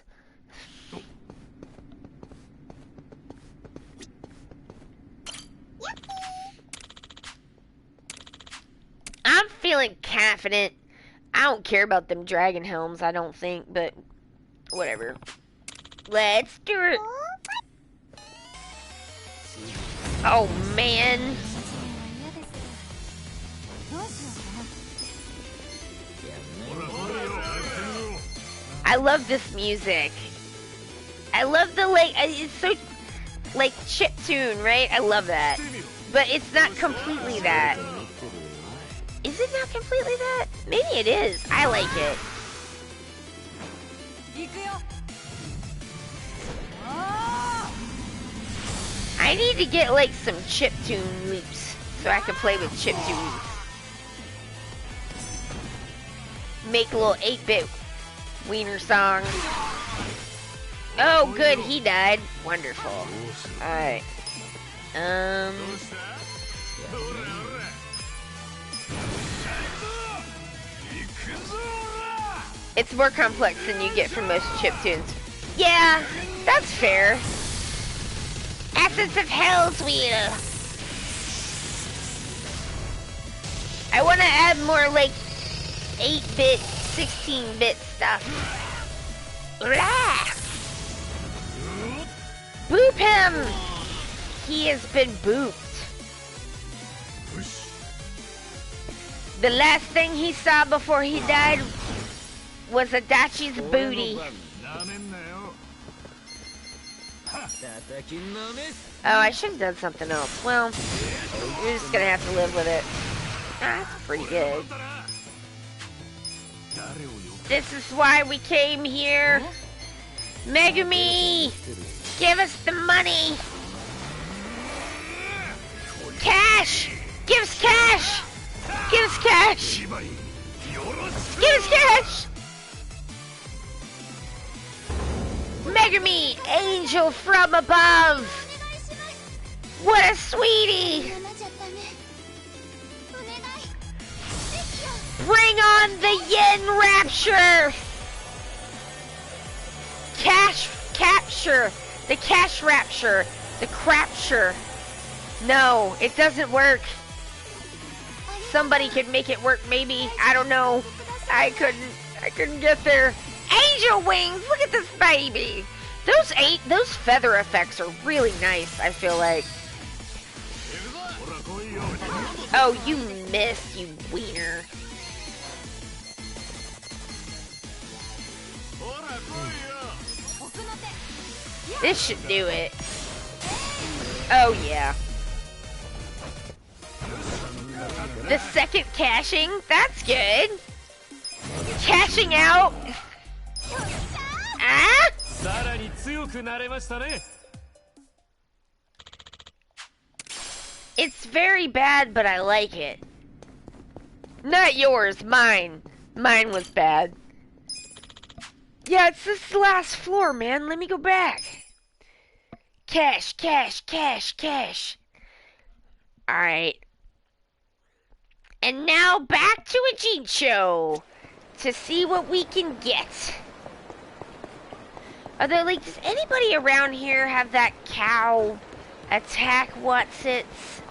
I'm feeling confident. I don't care about them dragon helms, I don't think, but whatever. Let's do it. Oh, man. I love this music. I love the, like, it's so, like, chiptune, right? I love that. But it's not completely that. Is it not completely that? Maybe it is. I like it. I need to get, like, some chiptune loops so I can play with chiptunes. make a little 8-bit wiener song. Oh, good, he died. Wonderful. Alright. It's more complex than you get from most chiptunes. Yeah, that's fair. Essence of Hell's Wheel. I want to add more, like, 8-bit, 16-bit stuff. Blah. Boop him! He has been booped. The last thing he saw before he died was Adachi's booty. Oh, I should have done something else. Well, you're just gonna have to live with it. Ah, that's pretty good. This is why we came here. Megumi! Give us the money! Cash! Give us cash! Give us cash! Give us cash! Megumi, angel from above! What a sweetie! Bring on the yen rapture! Cash capture! The cash rapture! The crapture! No, it doesn't work. Somebody could make it work, maybe. I don't know. I couldn't get there. Angel wings! Look at this baby! Those feather effects are really nice, I feel like. Oh, you missed, you wiener. This should do it. Oh, yeah. The second caching? That's good. Cashing out. Ah? It's very bad, but I like it. Not yours, mine. Mine was bad. Yeah, it's this last floor, man. Let me go back. Cash, cash, cash, cash. Alright. And now back to a Jincho to see what we can get. Although, like, does anybody around here have that cow attack what's-its?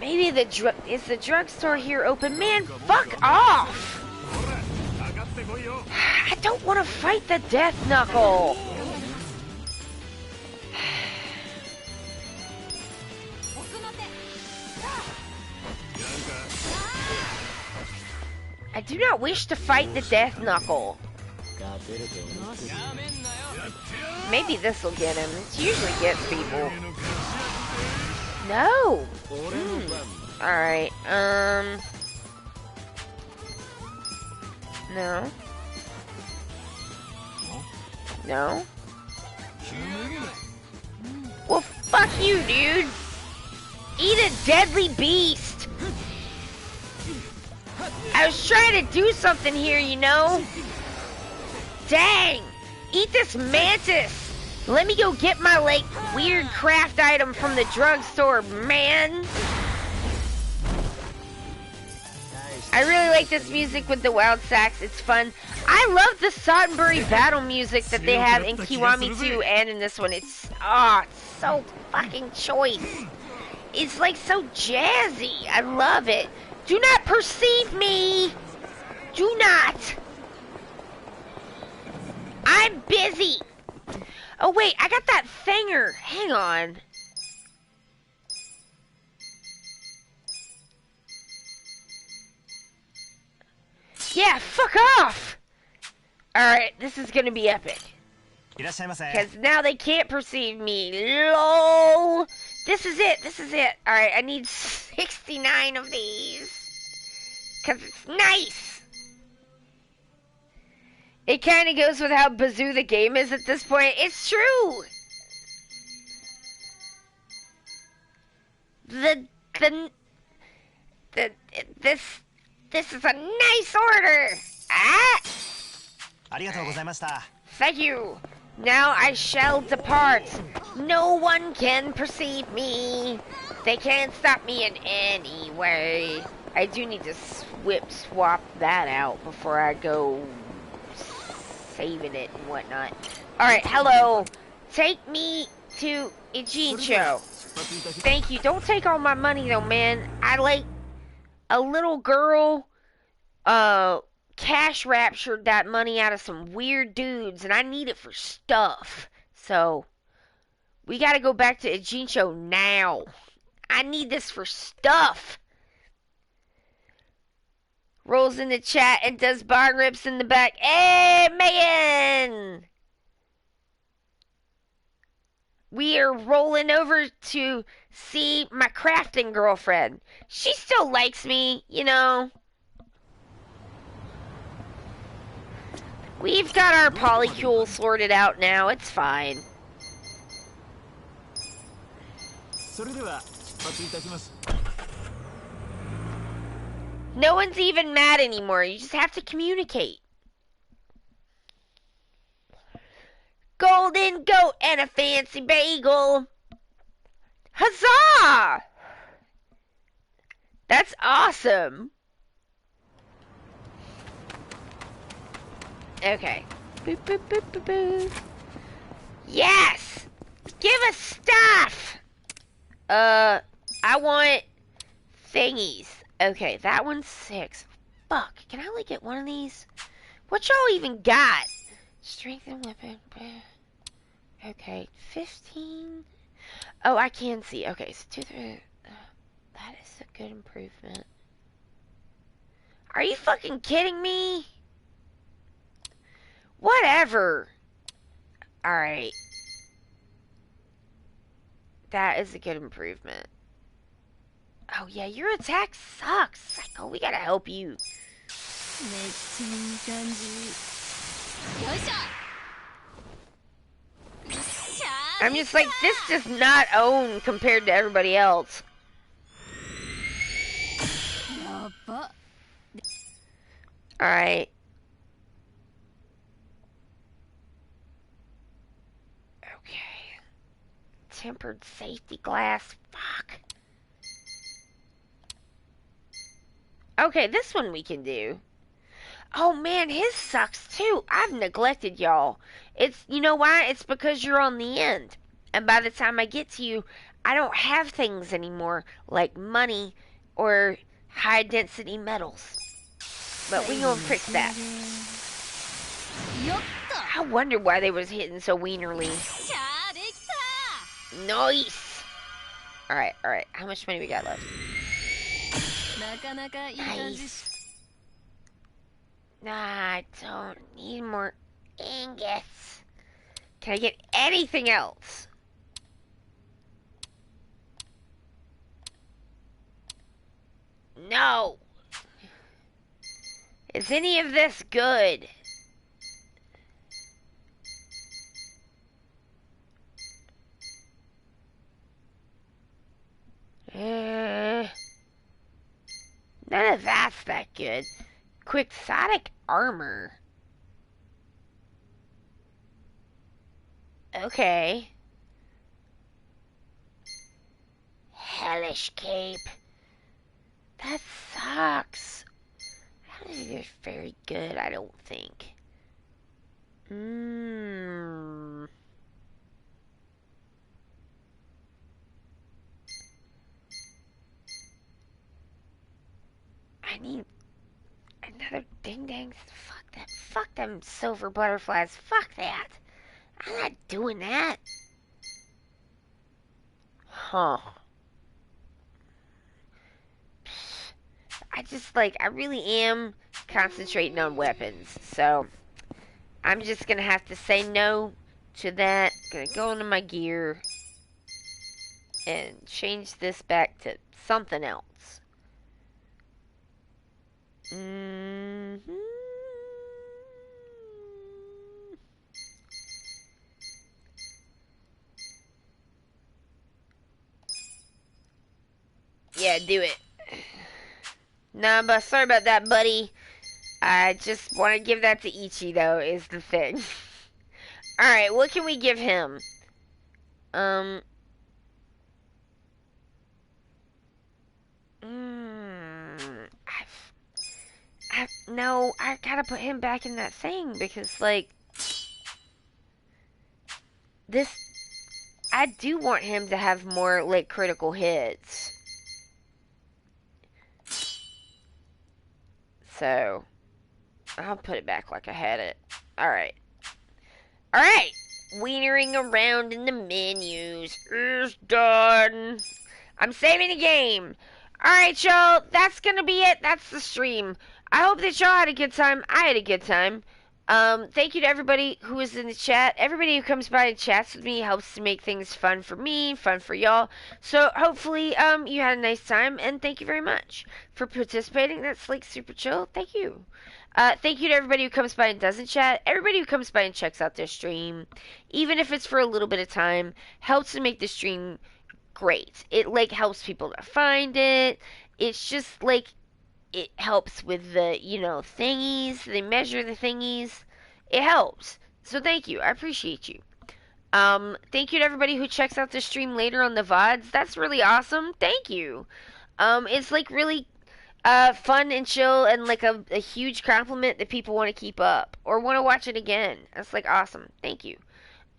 Maybe is the drugstore here open? Man, fuck off! I don't want to fight the Death Knuckle. I do not wish to fight the Death Knuckle. Maybe this will get him. It usually gets people. No. Alright, no. No. Well, fuck you, dude. Eat a deadly beast. I was trying to do something here, you know? Dang! Eat this mantis! Let me go get my, like, weird craft item from the drugstore, man! I really like this music with the wild sax. It's fun. I love the Sottenbury battle music that they have in Kiwami 2 and in this one. It's so fucking choice. It's, like, so jazzy. I love it. Do not perceive me! Do not! I'm busy! Oh wait, I got that thinger! Hang on. Yeah, fuck off! Alright, this is gonna be epic. Because now they can't perceive me. LOL! This is it, this is it. Alright, I need 69 of these. Because it's nice. It kind of goes with how bazoo the game is at this point. It's true. This is a nice order. Ah! ありがとうございました。 Thank you. Now I shall depart. No one can perceive me. They can't stop me in any way. I do need to swap that out before I go saving it and whatnot. Alright, hello. Take me to Ijincho. Thank you. Don't take all my money though, man. I like a little girl cash raptured that money out of some weird dudes, and I need it for stuff. So, we gotta go back to Ijincho now. I need this for stuff. Rolls in the chat and does bar rips in the back. Hey, Megan! We are rolling over to see my crafting girlfriend. She still likes me, you know. We've got our polycule sorted out now. It's fine. No one's even mad anymore. You just have to communicate. Golden goat and a fancy bagel. Huzzah! That's awesome. Okay. Boop, boop, boop, boop, boop. Yes! Give us stuff! I want thingies. Okay, that one's 6. Fuck, can I only get one of these? What y'all even got? Strength and weapon. Okay, 15. Oh, I can see. Okay, so 2, 3. That is a good improvement. Are you fucking kidding me? Whatever. Alright. That is a good improvement. Oh yeah, your attack sucks, Psycho. We gotta help you. I'm just like, this does not own compared to everybody else. Alright. Okay. Tempered safety glass. Fuck. Okay, this one we can do. Oh man, his sucks too. I've neglected y'all. It's, you know why? It's because you're on the end. And by the time I get to you, I don't have things anymore like money or high density metals. But we gonna fix that. I wonder why they was hitting so wienerly. Nice. Alright, alright. How much money we got left? Nice. Nah, I don't need more ingots. Can I get anything else? No. Is any of this good? None of that's that good. Quixotic armor. Okay. Hellish cape. That sucks. I don't think it's very good, I don't think. I need another ding dang. Fuck that. Fuck them silver butterflies. Fuck that. I'm not doing that. Huh. I really am concentrating on weapons. So, I'm just gonna have to say no to that. Gonna go into my gear and change this back to something else. Yeah, do it. Nah, but sorry about that, buddy. I just want to give that to Ichi, though, is the thing. Alright, what can we give him? Um. No, I gotta put him back in that thing because, like, this. I do want him to have more, like, critical hits. So, I'll put it back like I had it. Alright. Alright! Wienering around in the menus is done. I'm saving the game. Alright, y'all. That's gonna be it. That's the stream. I hope that y'all had a good time. I had a good time. Thank you to everybody who was in the chat. Everybody who comes by and chats with me helps to make things fun for me, fun for y'all. So hopefully, you had a nice time, and thank you very much for participating. That's like super chill. Thank you. Thank you to everybody who comes by and doesn't chat. Everybody who comes by and checks out their stream, even if it's for a little bit of time, helps to make the stream great. It like helps people to find it. It's just like it helps with the, thingies. They measure the thingies. It helps. So thank you. I appreciate you. Thank you to everybody who checks out the stream later on the VODs. That's really awesome. Thank you. It's like really fun and chill and like a huge compliment that people want to keep up or want to watch it again. That's like awesome. Thank you.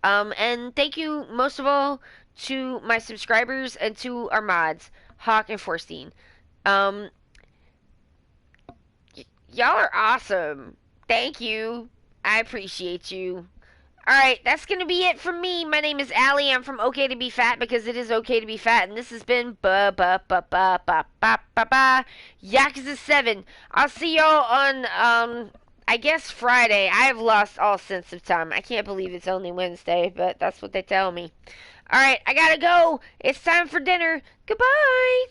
And thank you most of all to my subscribers and to our mods, Hawk and Forstein. Um, y'all are awesome. Thank you. I appreciate you. Alright, that's gonna be it from me. My name is Allie. I'm from Ok2BeFat because it is okay to be fat. And this has been Yakuza 7. I'll see y'all on, I guess Friday. I have lost all sense of time. I can't believe it's only Wednesday, but that's what they tell me. Alright, I gotta go. It's time for dinner. Goodbye.